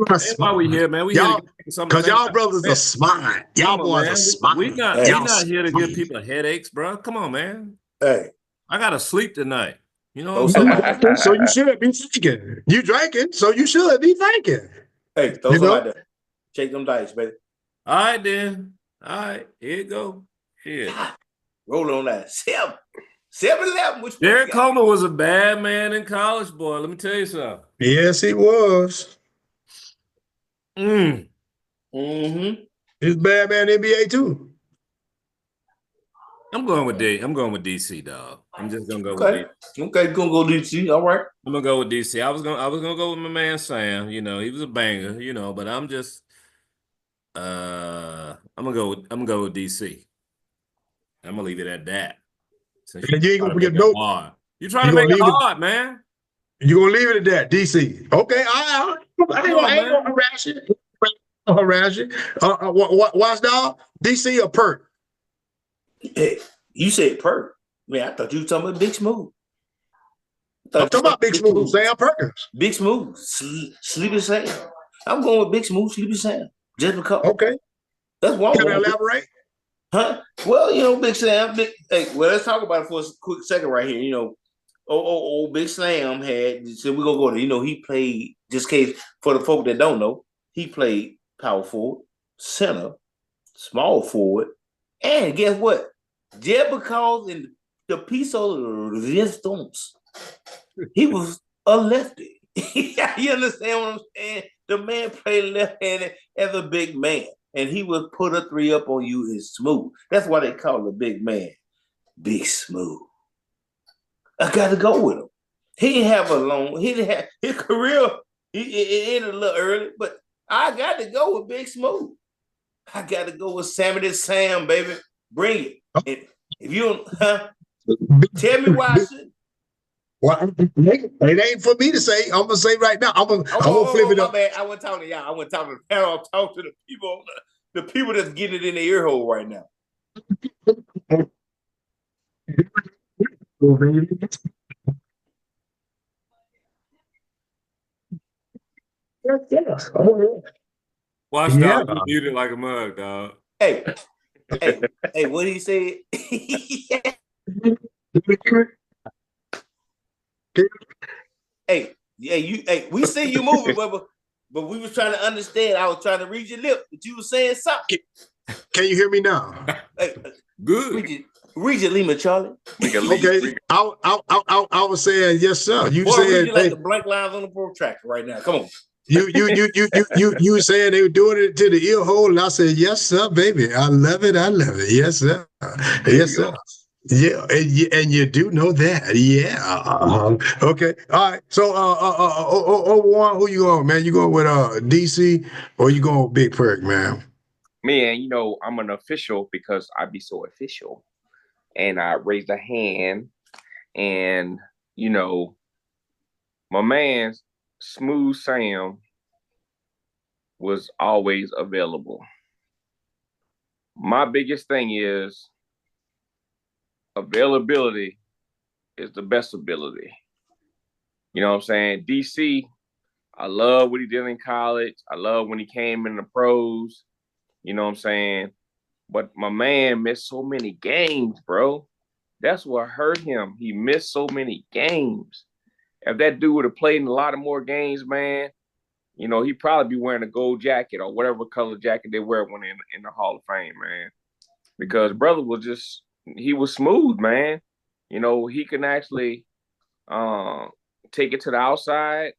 That's why we here, man. We here to Y'all, get people something to cause think y'all about. brothers are Man, smart. Y'all come on, boys are man. smart. We Y'all not here to give smart. people headaches, bro. Come on, man. Hey, I gotta sleep tonight. You know throw what I'm something saying? out there. So you should be thinking. You drinking, so you should be thinking. Hey, throw You something know? out there. Shake them dice, baby. All right, then. All right, here you go. Shit. Roll on that. 7-11. Which one you Derek got? Coleman was a bad man in college, boy. Let me tell you something. Yes, he was. Mm. Mm-hmm. He's a bad man in NBA too. I'm going with DC, dog. I'm just gonna go with Okay. DC. Okay, gonna go DC. All right. I'm gonna go with DC. I was gonna go with my man Sam. You know, he was a banger. You know, but I'm just I'm gonna go with DC. I'm gonna leave it at that. Since you And you ain't trying gonna to make get it no. hard, you trying You to gonna make it leave it. hard, man. You gonna leave it at that, DC. Okay, I Come on, ain't gonna man. harass you. Harass you. Watch dog. DC or Perk. Hey, you said Perk. Man, I thought you were talking about Big Smooth. I'm talking about Big Smooth, Sam Perkins. Big Smooth. Sleepy Sam. I'm going with Big Smooth, Sleepy Sam. Just because. Okay. That's one Can I going. elaborate? Huh? Well, Big Sam. Hey, well, let's talk about it for a quick second right here. Big Sam so we're gonna go to, he played, just in case for the folk that don't know, he played power forward, center, small forward, and guess what? Just because in the piece of resistance, he was a lefty. You understand what I'm saying? The man played left-handed as a big man, and he would put a 3 up on you in smooth. That's why they call the big man Big Smooth. I got to go with him. He didn't have his career. It ended a little early, but I got to go with Big Smooth. I got to go with Sammy the Sam, baby. Bring it. And if you don't, tell me why I shouldn't. Well, it ain't for me to say. I'm gonna say right now. I'm gonna flip it my up. bad. I wasn't talking to y'all. I wasn't talking to the panel. I'm talking to the people that's getting it in the ear hole right now. Watch Yeah. dog, you muted like a mug, dog. Hey, what he said? Hey, we see you moving, but we was trying to understand. I was trying to read your lips, but you were saying something. Can you hear me now? Hey, Good. read your Lima, Charlie. Okay. I was saying yes, sir. You Boy, read said you like the blank lines on the protractor right now. Come on. you saying they were doing it to the ear hole, and I said yes, sir, baby. I love it. Yes, sir. Yes, sir. Yeah, and you do know that. Yeah. Okay. All right. So, over one, who you going, man? You going with DC or you going with Big Perk, man? Man, I'm an official because I be so official. And I raised a hand, and my man Smooth Sam was always available. My biggest thing is availability is the best ability. You know what I'm saying? DC, I love what he did in college. I love when he came in the pros. You know what I'm saying? But my man missed so many games, bro. That's what hurt him. He missed so many games. If that dude would have played in a lot of more games, man, he'd probably be wearing a gold jacket or whatever color jacket they wear when in the Hall of Fame, man. Because brother he was smooth, man. He can actually take it to the outside.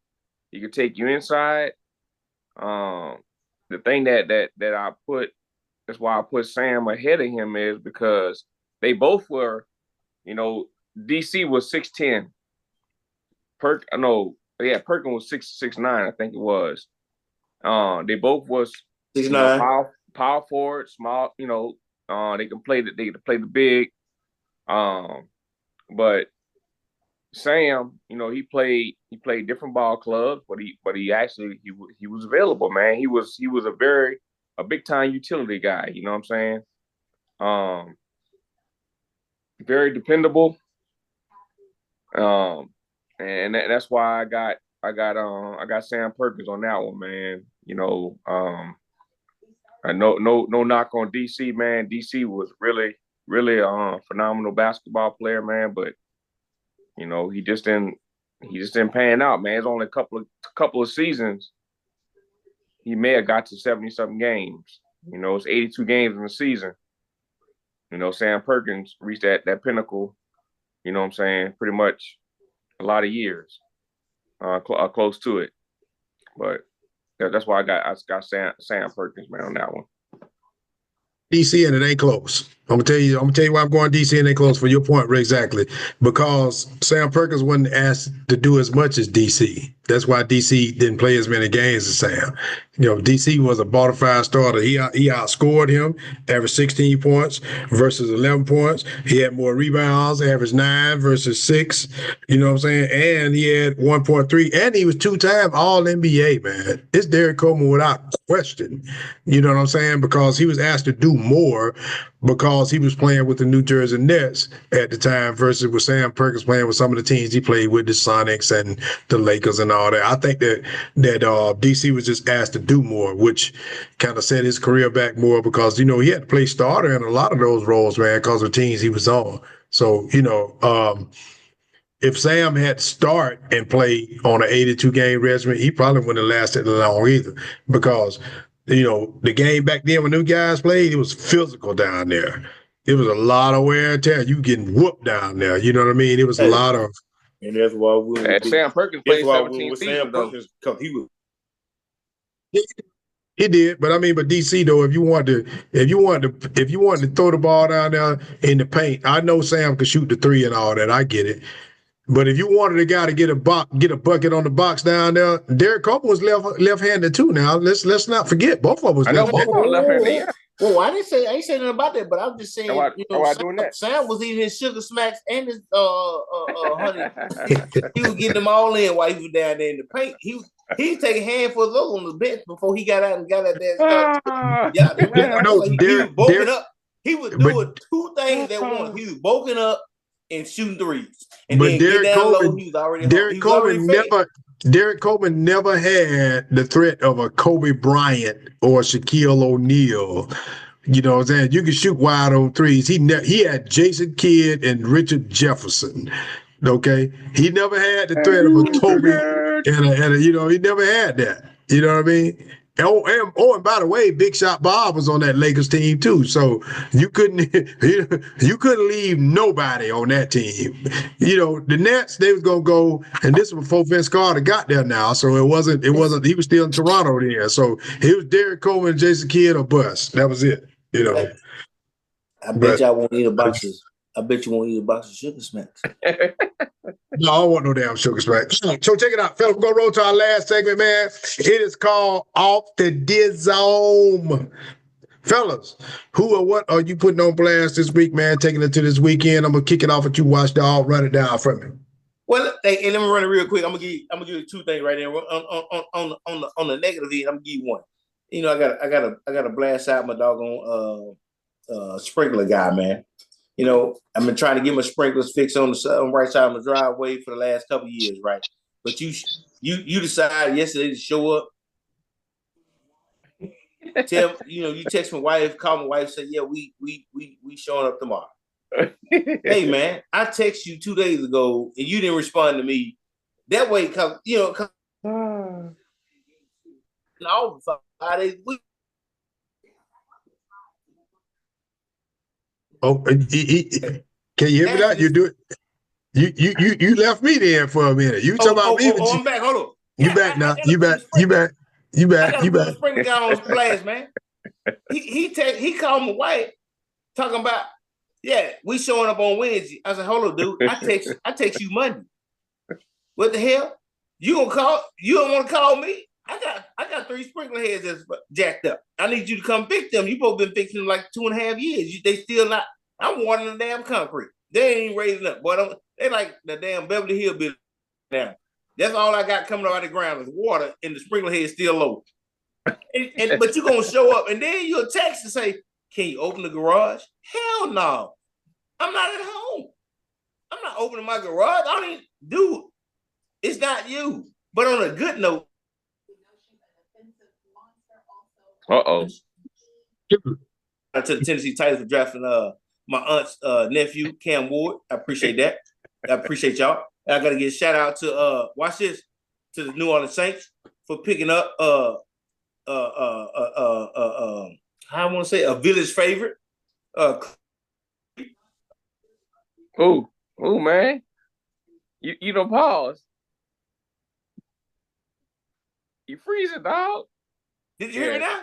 He could take you inside. The thing that I put, that's why I put Sam ahead of him, is because they both were, DC was 6'10". Perkins was 6'9", I think it was. They both was 6'9". Power forward, small, they can play the big. But Sam, he played different ball clubs, but he actually he was available, man. He was a big time utility guy. You know what I'm saying? Very dependable. And that's why I got Sam Perkins on that one, man. I no knock on DC, man. DC was really phenomenal basketball player, man. But he just didn't pan out, man. It's only a couple of seasons. He may have got to 70-something games. It's 82 games in the season. Sam Perkins reached that pinnacle. You know what I'm saying? Pretty much a lot of years, close to it. But that's why I got Sam Perkins, man, on that one. DC and it ain't close. I'm gonna tell you why I'm going DC and ain't close for your point, Ray, exactly. Because Sam Perkins wasn't asked to do as much as DC. That's why DC didn't play as many games as Sam. DC was a bona fide starter. He outscored him, averaged 16 points versus 11 points. He had more rebounds, averaged 9 versus 6. You know what I'm saying? And he had 1.3, and he was 2-time All-NBA, man. It's Derek Coleman without question. You know what I'm saying? Because he was asked to do more because he was playing with the New Jersey Nets at the time versus with Sam Perkins playing with some of the teams he played with, the Sonics and the Lakers and all that. I think that DC was just asked to do more, which kind of set his career back more because, he had to play starter in a lot of those roles, man, because of the teams he was on. So, if Sam had to start and play on an 82-game regimen, he probably wouldn't have lasted long either because the game back then when new guys played, it was physical down there. It was a lot of wear and tear. You getting whooped down there. You know what I mean? It was a lot of. And that's why we. Sam Perkins played 17 seasons though. He was. He did, but DC though, if you wanted to throw the ball down there in the paint, I know Sam could shoot the 3 and all that. I get it. But if you wanted a guy to get a bucket on the box down there, Derek Coleman was left-handed too. Now let's not forget both of us. I know both of them left-handed. Yeah. Well, I ain't saying nothing about that, but I'm just saying, Sam was eating his sugar smacks and his honey. He was getting them all in while he was down there in the paint. He was taking handfuls of those on the bench before he got out there. He was bulking up. He was doing 2 things at once. He was bulking up and shooting 3s. And but then Derek Coleman never had the threat of a Kobe Bryant or Shaquille O'Neal. You know what I'm saying? You can shoot wide on 3s. He had Jason Kidd and Richard Jefferson. Okay, he never had the threat of a Kobe and he never had that. You know what I mean? And by the way, Big Shot Bob was on that Lakers team too. So you couldn't leave nobody on that team. The Nets, they was gonna go, and this was before Vince Carter got there now. So it wasn't he was still in Toronto then. So it was Derek Coleman and Jason Kidd or bust. That was it. I bet y'all won't eat a box of. I bet you won't eat a box of sugar smacks. No, I don't want no damn sugar smacks. So check it out, fellas. We're going to roll to our last segment, man. It is called Off the Dizome. Fellas, who or what are you putting on blast this week, man? Taking it to this weekend. I'm going to kick it off at you. Watch the all run it down for me. Well, hey, let me run it real quick. I'm gonna give you 2 things right there. On the negative end, I'm gonna give you 1. I got to blast out my doggone sprinkler guy, man. I've been trying to get my sprinklers fixed on the right side of my driveway for the last couple of years, right? But you decided yesterday to show up. You text my wife, call my wife, say, yeah, we showing up tomorrow. Hey man, I text you 2 days ago and you didn't respond to me. That way, all 5 days a week. Oh, can you hear me now? You do it. You left me there for a minute. You talking about me? I'm back. Hold on. You back now? You back? Sprinkler guy on splash, man. He called my wife talking about, yeah, we showing up on Wednesday. I said, hold on, dude. I text you Monday. What the hell? You gonna call? You don't want to call me? I got 3 sprinkler heads that's jacked up. I need you to come fix them. You both been fixing them like 2.5 years. They still not. I'm watering the damn concrete. They ain't even raising up. Boy, They like the damn Beverly Hillbillies now. That's all I got coming out of the ground is water, and the sprinkler head still low. But you're gonna show up, and then you'll text and say, "Can you open the garage?" Hell no, I'm not at home. I'm not opening my garage. I don't even do. It's not you. But on a good note. Uh-oh. To the Tennessee Titans for drafting my aunt's nephew, Cam Ward. I appreciate that. I appreciate y'all. And I gotta give a shout out to watch this, to the New Orleans Saints for picking up I want to say a village favorite. Oh man. You don't pause. You freezing, dog. Did you hear me now?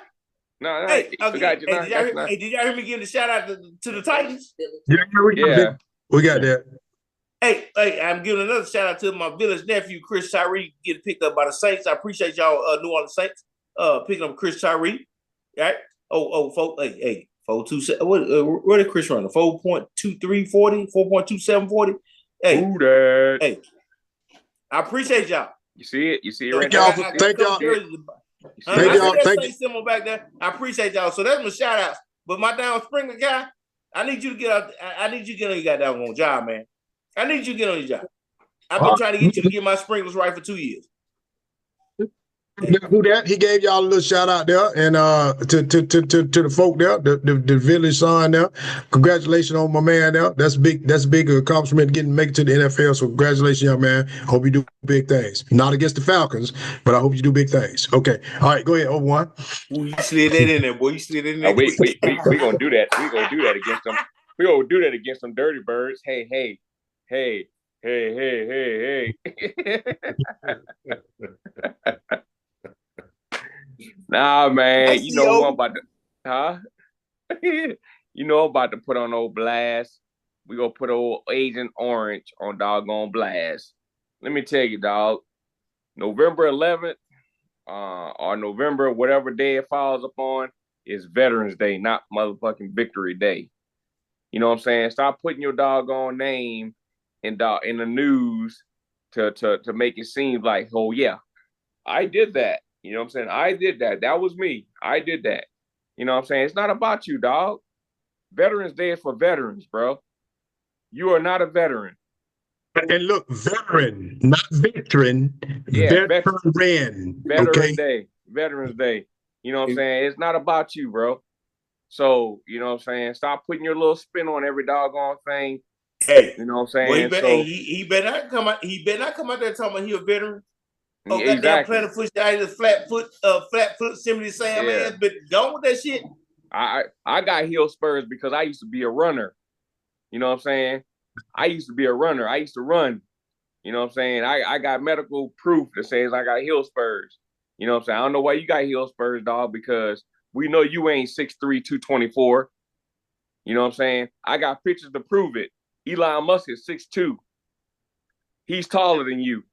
No, hey, okay. Did y'all hear me give the shout out to the Titans? Yeah, we got that. Hey, I'm giving another shout out to my village nephew, Chris Tyree, getting picked up by the Saints. I appreciate y'all, New Orleans Saints, picking up Chris Tyree. Right? Folks, 4.27. Where did Chris run? 4.2340, 4.2740. Hey, ooh, that. Hey, I appreciate y'all. You see it? Thank y'all. Thank y'all. Symbol back there. I appreciate y'all. So that's my shout outs. But my down Springer guy, I need you to get out. I need you to get on your goddamn job, man. I need you to get on your job. I've been trying to get you to get my sprinklers right for 2 years. Who that? He gave y'all a little shout out there, and to the folk there, the village son there. Congratulations on my man there. That's big. That's big accomplishment make it to the NFL. So congratulations, young man. Hope you do big things. Not against the Falcons, but I hope you do big things. Okay. All right. Go ahead, Obi-Wan. Ooh, you slid that in there, boy. You slid it in there. We gonna do that. We gonna do that against them. We gonna do that against them dirty birds. Hey. Nah, man. You know what I'm about to, huh? You know I'm about to put on old blast. We gonna put old Agent Orange on doggone blast. Let me tell you, dog. November 11th, or November, whatever day it falls upon, is Veterans Day, not motherfucking Victory Day. You know what I'm saying? Stop putting your doggone name in the news to make it seem like, oh yeah, I did that. You know what I'm saying? I did that. That was me. I did that. You know what I'm saying? It's not about you, dog. Veterans Day is for veterans, bro. You are not a veteran. And look, veteran, not veteran. Yeah, veteran. Veterans Day. Veterans Day. You know what I'm saying? It's not about you, bro. So, you know what I'm saying? Stop putting your little spin on every doggone thing. Hey, you know what I'm saying? Well, he better not come out. He better not come out there talking about he a veteran. Oh, exactly. Goddamn plantar push out of flat foot Yosemite Sam ass, but gone with that shit. I got heel spurs because I used to be a runner. You know what I'm saying? I used to be a runner. I used to run. You know what I'm saying? I got medical proof that says I got heel spurs. You know what I'm saying? I don't know why you got heel spurs, dog, because we know you ain't 6'3", 224. You know what I'm saying? I got pictures to prove it. Elon Musk is 6'2". He's taller than you.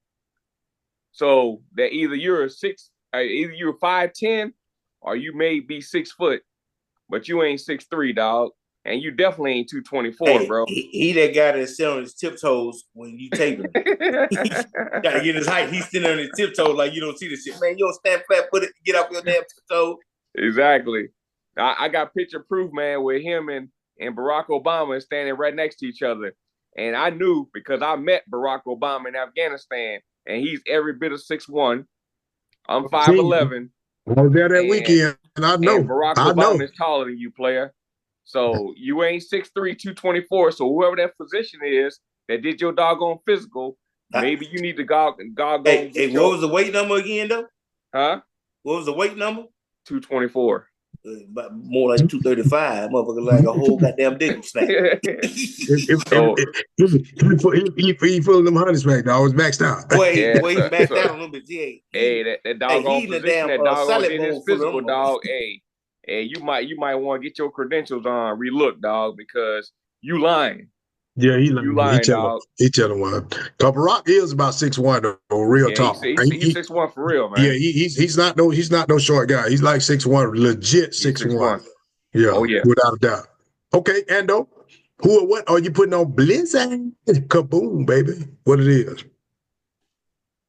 So that either you're 5'10", or you may be 6 foot, but you ain't 6'3", dog. And you definitely ain't 224, bro. He that guy that sit on his tiptoes when you tape him. Gotta get his height. He's sitting on his tiptoes like you don't see this shit. Man, you don't stand flat footed, get off your damn tiptoes. Exactly. I got picture proof, man, with him and Barack Obama standing right next to each other. And I knew because I met Barack Obama in Afghanistan, and he's every bit of 6'1". I'm 5'11". I was there that weekend, and I know. And Barack Obama is taller than you, player. So you ain't 6'3", 224. So whoever that physician is that did your doggone physical, maybe you need to go. Hey, what was the weight number again, though? Huh? What was the weight number? 224. More like 235, motherfucker, like a whole goddamn dick snap. He full of them honey smack, dog. I was maxed out. He's maxed out on them, but that doggone physician, that doggone did his physical, dog. Hey, you might want to get your credentials on relook, dog, because you lying. Yeah, he lying, dog. He telling one. Barack is about 6'1", though, real tall. He's 6'1" for real, man. Yeah, he's not no short guy. He's like 6'1", legit 6'1". Yeah, without a doubt. Okay, Ando, Who or what are you putting on Blizzard? Kaboom, baby. What it is.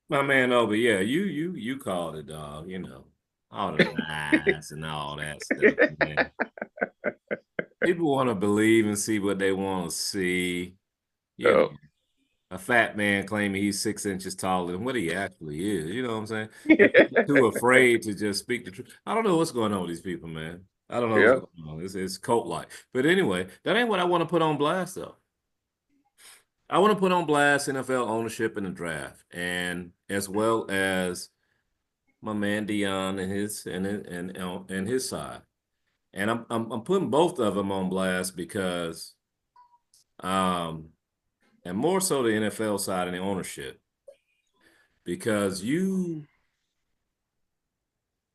My man over, yeah, you called it, dog. You know, all the lies and all that stuff, man. People want to believe and see what they want to see. You know, a fat man claiming he's 6 inches taller than what he actually is. You know what I'm saying? And people too afraid to just speak the truth. I don't know what's going on with these people, man. I don't know what's going on. It's cult-like. But anyway, that ain't what I want to put on blast, though. I want to put on blast NFL ownership in the draft, and as well as my man Dion and his side. And I'm putting both of them on blast because and more so the NFL side and the ownership, because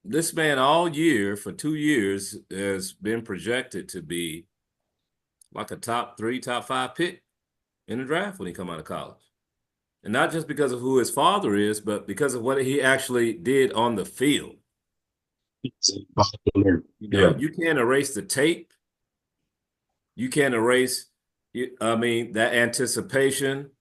this man all year for 2 years has been projected to be like a top 3, top 5 pick in the draft when he come out of college. And not just because of who his father is, but because of what he actually did on the field. You know, you can't erase the tape. You can't erase, that anticipation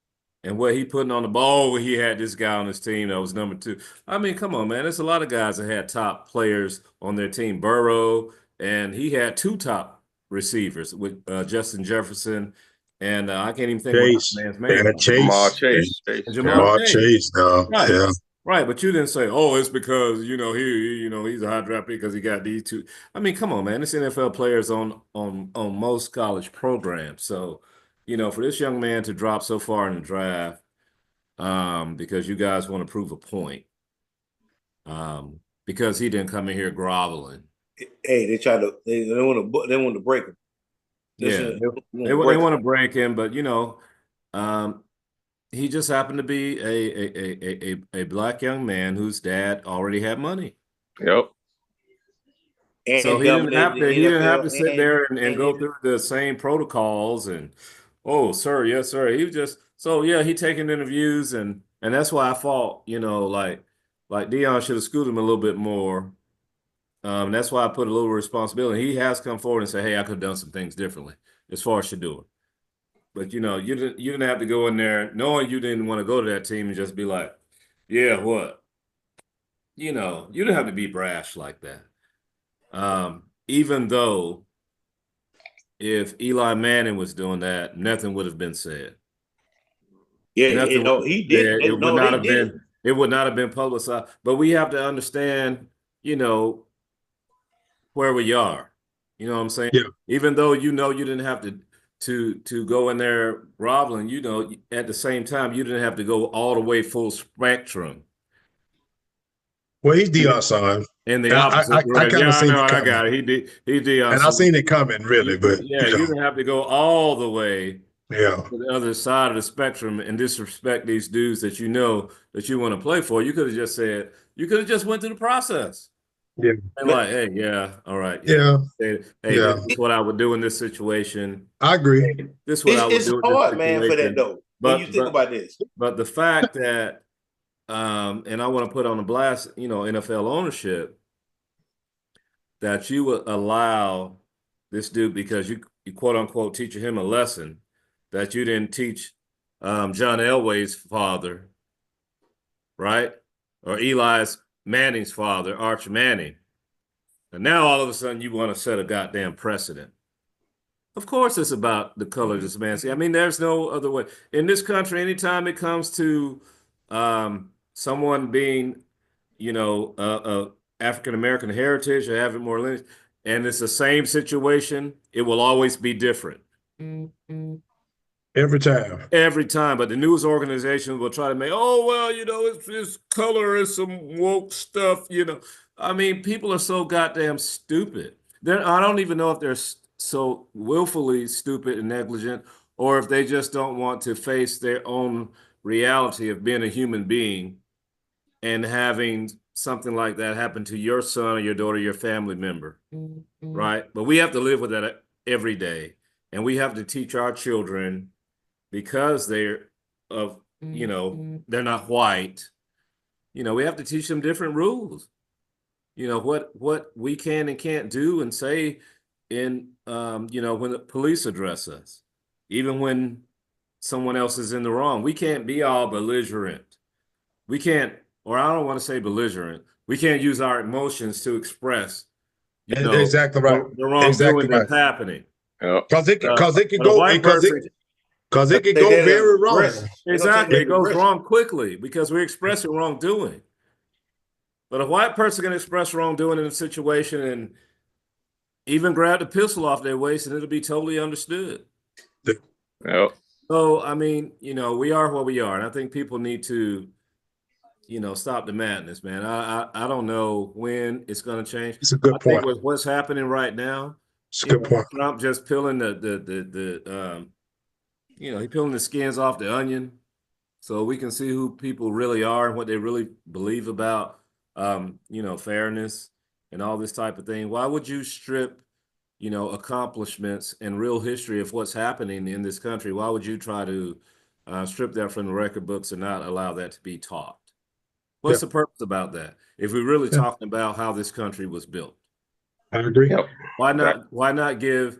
and what he putting on the ball. He had this guy on his team that was number 2. I mean, come on, man. There's a lot of guys that had top players on their team. Burrow, and he had 2 top receivers with Justin Jefferson, and I can't even think Chase. what man's name. Jamal Chase. Jamal Chase, no. Right. Yeah. Right, but you didn't say, "Oh, it's because he's a high draft pick because he got these 2." I mean, come on, man. This NFL players on most college programs. So, for this young man to drop so far in the draft, because you guys want to prove a point, because he didn't come in here groveling. Hey, they want to break him. Yeah, they want to break him, but he just happened to be a black young man whose dad already had money. Yep. So he didn't have to sit there and go through the same protocols and, oh, sir, yes, sir. He was just, so yeah, he taking interviews, and that's why I thought, like Dion should have scooted him a little bit more. That's why I put a little responsibility. He has come forward and said, hey, I could have done some things differently as far as Shedeur. But you didn't have to go in there knowing you didn't want to go to that team and just be like, yeah, what? You didn't have to be brash like that. Even though if Eli Manning was doing that, nothing would have been said. Yeah, he did. It would not have been publicized. But we have to understand, where we are. You know what I'm saying? Yeah. Even though you didn't have to go in there groveling, at the same time, you didn't have to go all the way full spectrum. Well, he's Dion's son. In the opposite I direction. kind of seen it I coming. got it. He Dion's and son. I seen it coming, really. But you didn't have to go all the way to the other side of the spectrum and disrespect these dudes that that you want to play for. You could have just said, you could have just went through the process. Yeah. And like, hey, yeah, all right. Yeah. Hey, this is what I would do in this situation. I agree. Hey, this is what I would do. It's hard, man, for that though. When you think about this. But the fact that, and I want to put on the blast, NFL ownership, that you would allow this dude, because you quote unquote teaching him a lesson that you didn't teach John Elway's father, right? Or Eli's Manning's father, Arch Manning. And now all of a sudden you want to set a goddamn precedent. Of course it's about the color of this man. See, I mean, there's no other way. In this country, anytime it comes to someone being, African-American heritage or having more lineage, and it's the same situation, it will always be different. Every time. Every time. But the news organizations will try to make, it's color is some woke stuff, I mean, people are so goddamn stupid. I don't even know if they're so willfully stupid and negligent, or if they just don't want to face their own reality of being a human being and having something like that happen to your son or your daughter, your family member, right? But we have to live with that every day. And we have to teach our children, because they're they're not white, we have to teach them different rules. What we can and can't do and say in, when the police address us. even when someone else is in the wrong. We can't be all belligerent. We can't, or I don't want to say belligerent. We can't use our emotions to express, Exactly right. the wrongdoing Exactly right. that's happening. Because it can But a go white person, because it can They go did very wrong. aggressive. exactly, it goes Aggressive. wrong quickly because we're expressing wrongdoing. But a white person can express wrongdoing in a situation and even grab the pistol off their waist, and it'll be totally understood. Yep. So, I mean, we are what we are, and I think people need to, stop the madness, man. I don't know when it's going to change. It's a good I think point. with what's happening right now, It's a good point. Trump just peeling he peeling the skins off the onion, so we can see who people really are and what they really believe about, fairness and all this type of thing. Why would you strip, accomplishments and real history of what's happening in this country? Why would you try to strip that from the record books and not allow that to be taught? What's the purpose about that? If we're really talking about how this country was built, I agree. Yep. why not give,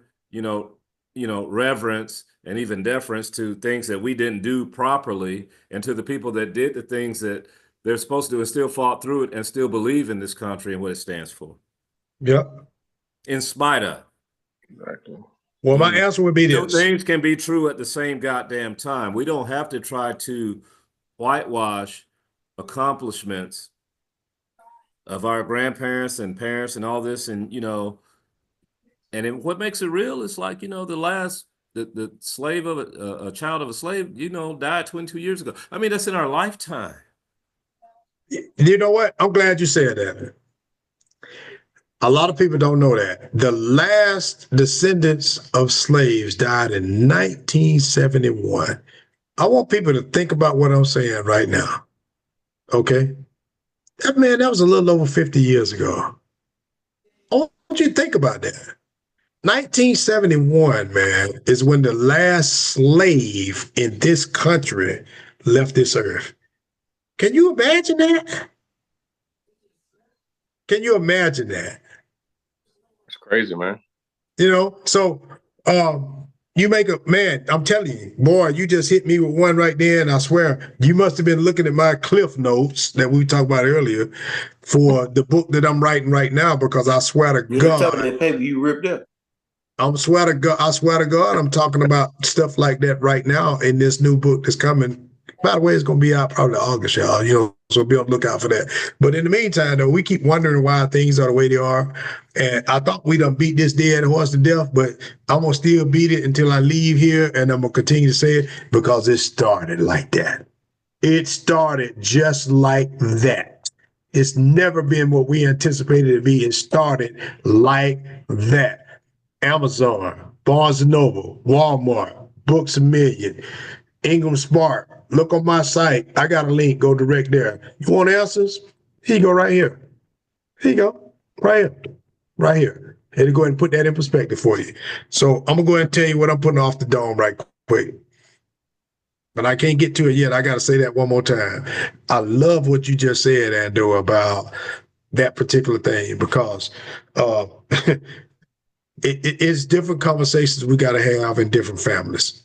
reverence and even deference to things that we didn't do properly, and to the people that did the things that they're supposed to do and still fought through it and still believe in this country and what it stands for, Yep. in spite of. Exactly. Well, my answer would be Two this. things can be true at the same goddamn time. We don't have to try to whitewash accomplishments of our grandparents and parents and all this, and what makes it real is like, the slave of a child of a slave, died 22 years ago. I mean, that's in our lifetime. You know what? I'm glad you said that. A lot of people don't know that. The last descendants of slaves died in 1971. I want people to think about what I'm saying right now. Okay? That was a little over 50 years ago. I want you to think about that. 1971, man, is when the last slave in this country left this earth. Can you imagine that? Can you imagine that? It's crazy, man. So you make I'm telling you, boy, you just hit me with one right there, and I swear you must have been looking at my cliff notes that we talked about earlier for the book that I'm writing right now, because I swear to God, that paper you ripped up. I swear to God, I'm talking about stuff like that right now in this new book that's coming. By the way, it's going to be out probably August, y'all, so be on the lookout for that. But in the meantime, though, we keep wondering why things are the way they are. And I thought we done beat this dead horse to death, but I'm going to still beat it until I leave here, and I'm going to continue to say it because it started like that. It started just like that. It's never been what we anticipated it to be. It started like that. Amazon, Barnes & Noble, Walmart, Books A Million, Ingram Smart. Look on my site. I got a link. Go direct there. You want answers? Here you go right here. Here you go. Right here. Right here. Had to go ahead and put that in perspective for you. So I'm going to go ahead and tell you what I'm putting off the dome right quick. But I can't get to it yet. I got to say that one more time. I love what you just said, Ando, about that particular thing, because it's different conversations we got to have in different families.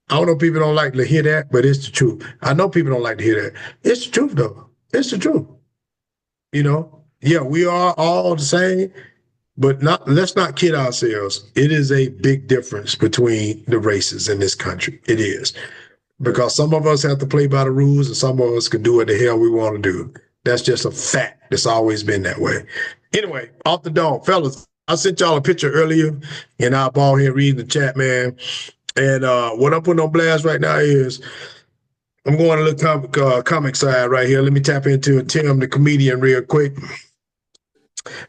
I don't know if people don't like to hear that, but it's the truth. I know people don't like to hear that. It's the truth, though. It's the truth. Yeah, we are all the same, but let's not kid ourselves. It is a big difference between the races in this country. It is. Because some of us have to play by the rules, and some of us can do what the hell we want to do. That's just a fact. It's always been that way. Anyway, off the dome. Fellas, I sent y'all a picture earlier, and I'll ball here reading the chat, man. And what I'm putting on blast right now is I'm going to look comic side right here. Let me tap into Tim, the comedian, real quick.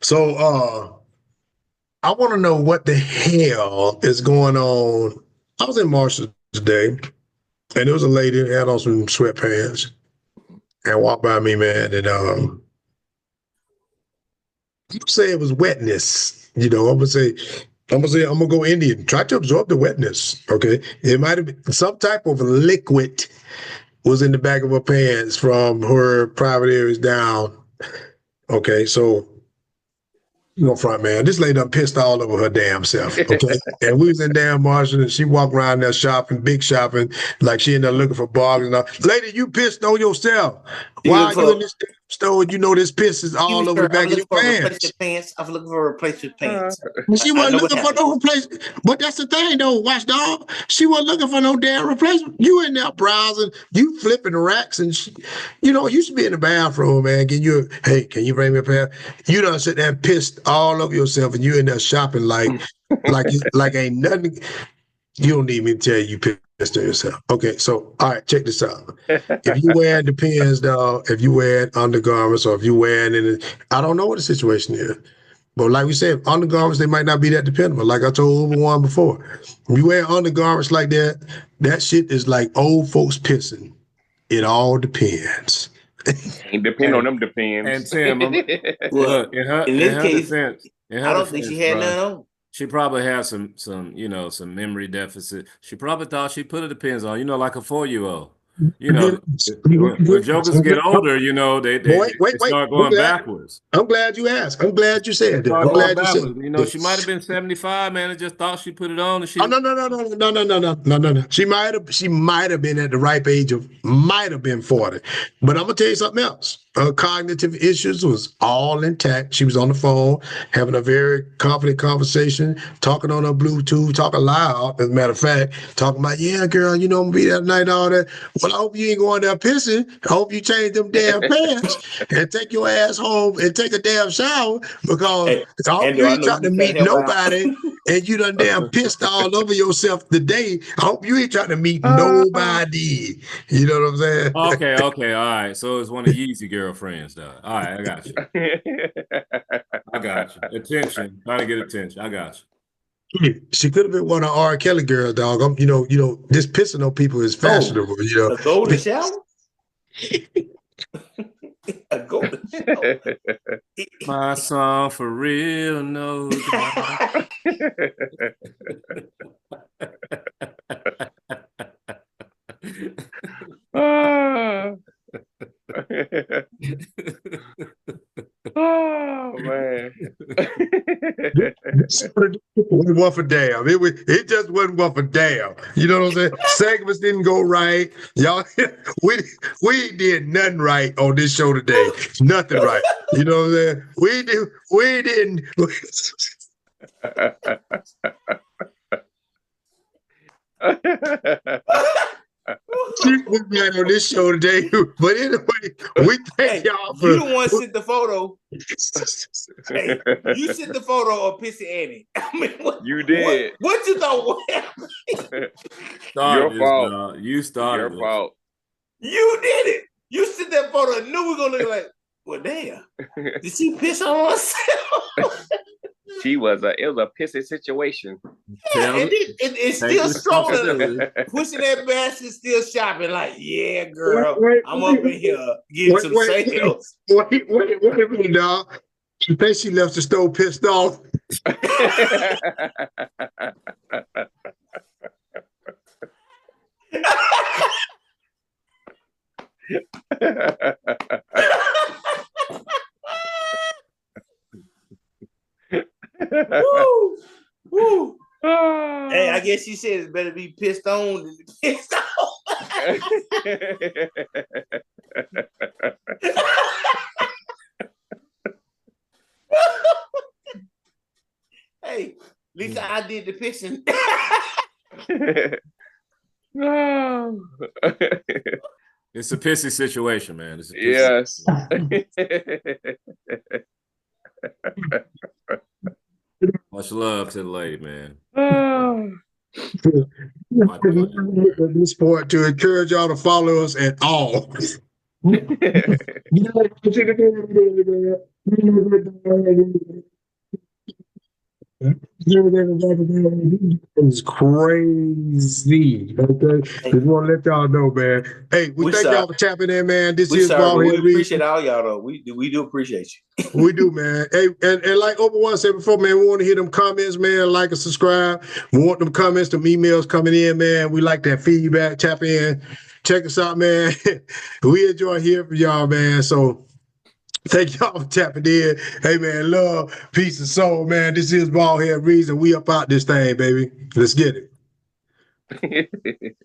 So I want to know what the hell is going on. I was in Marshall today, and there was a lady who had on some sweatpants and walked by me, man, and I'm gonna say it was wetness. I'm gonna go Indian. Try to absorb the wetness. Okay, it might have been some type of liquid was in the back of her pants from her private areas down. Okay, so No front, man. This lady done pissed all over her damn self. Okay. And we was in damn Marshall and she walked around there shopping, big shopping, like she ended up looking for bargains. Lady, you pissed on yourself. Why are you in this damn store? You know this piss is all over the back of your pants. I'm looking for replacement pants. She wasn't looking for no replacement. But that's the thing though, watchdog. She wasn't looking for no damn replacement. You in there browsing, you flipping the racks and you should be in the bathroom, man. Can you bring me a pair? You done sit there and pissed all over yourself and you in there shopping like ain't nothing. You don't need me to tell you pissed on yourself. Okay, so all right, check this out. If you wearing Depends, dog, if you wearing undergarments or if you wearing any, I don't know what the situation is. But like we said, undergarments, they might not be that dependable. Like I told Uber One before. If you wear undergarments like that, that shit is like old folks pissing. It all depends. It depend on them depends. And Tim, look, in this case, defense, I don't think she had none on. She probably has some memory deficit. She probably thought she put a Depends on, like a 4-year-old. When jokers get older, they start going backwards. I'm glad you asked. I'm glad you said that. I'm glad you said that. She might have been 75, man, and just thought she put it on. And No. She might have been at the ripe age of, might have been 40. But I'm gonna tell you something else. Her cognitive issues was all intact. She was on the phone, having a very confident conversation, talking on her Bluetooth, talking loud, as a matter of fact, talking about, yeah, girl, I'm gonna be that night, all that. Well, I hope you ain't going there pissing. I hope you change them damn pants and take your ass home and take a damn shower because I hope you ain't trying to meet nobody and you done damn pissed all over yourself today. I hope you ain't trying to meet nobody. You know what I'm saying? Okay, all right. So it's one of Yeezy girlfriends, though. All right, I got you. Attention. Trying to get attention. I got you. She could have been one of R. Kelly girls, dog. This pissing on people is fashionable. A golden shower? A golden shower. My song for real, no. Oh man. One for damn. It just wasn't one for damn. You know what I'm saying? Segments didn't go right. Y'all, we did nothing right on this show today. Nothing right. You know what I'm saying? We didn't. She was right on this show today, but anyway, we thank y'all for. You the one sent the photo. Hey, you sent the photo of Pissy Annie. I mean, you did. What you thought? What happened? Your fault. You started. Your fault. You did it. You sent that photo and knew we were gonna look like. Well, damn. Did she piss on herself? It was a pissy situation. Yeah, it's still strolling, pushing that basket, still shopping. Like, yeah, girl, I'm up in here getting some sales. Wait a minute, dog. She thinks she left the stove pissed off. Woo, woo. Hey, I guess she said it better be pissed on than pissed off. Hey, at least I did the pissing. It's a pissy situation, man. It's a pissy yes. Much love to the lady, man. This point to encourage y'all to follow us at all. It's crazy. Okay, just want to let y'all know, man. Hey, we thank y'all for tapping in, man. This is BaldHeaded. We appreciate all y'all, though. We do appreciate you. We do, man. Hey, and like Obi-Wan said before, man, we want to hear them comments, man. Like and subscribe. We want them comments, them emails coming in, man. We like that feedback. Tap in. Check us out, man. We enjoy hearing from y'all, man. So Thank y'all for tapping in. Hey, man, love, peace, and soul, man. This is BaldHead Reason. We up out this thing, baby. Let's get it.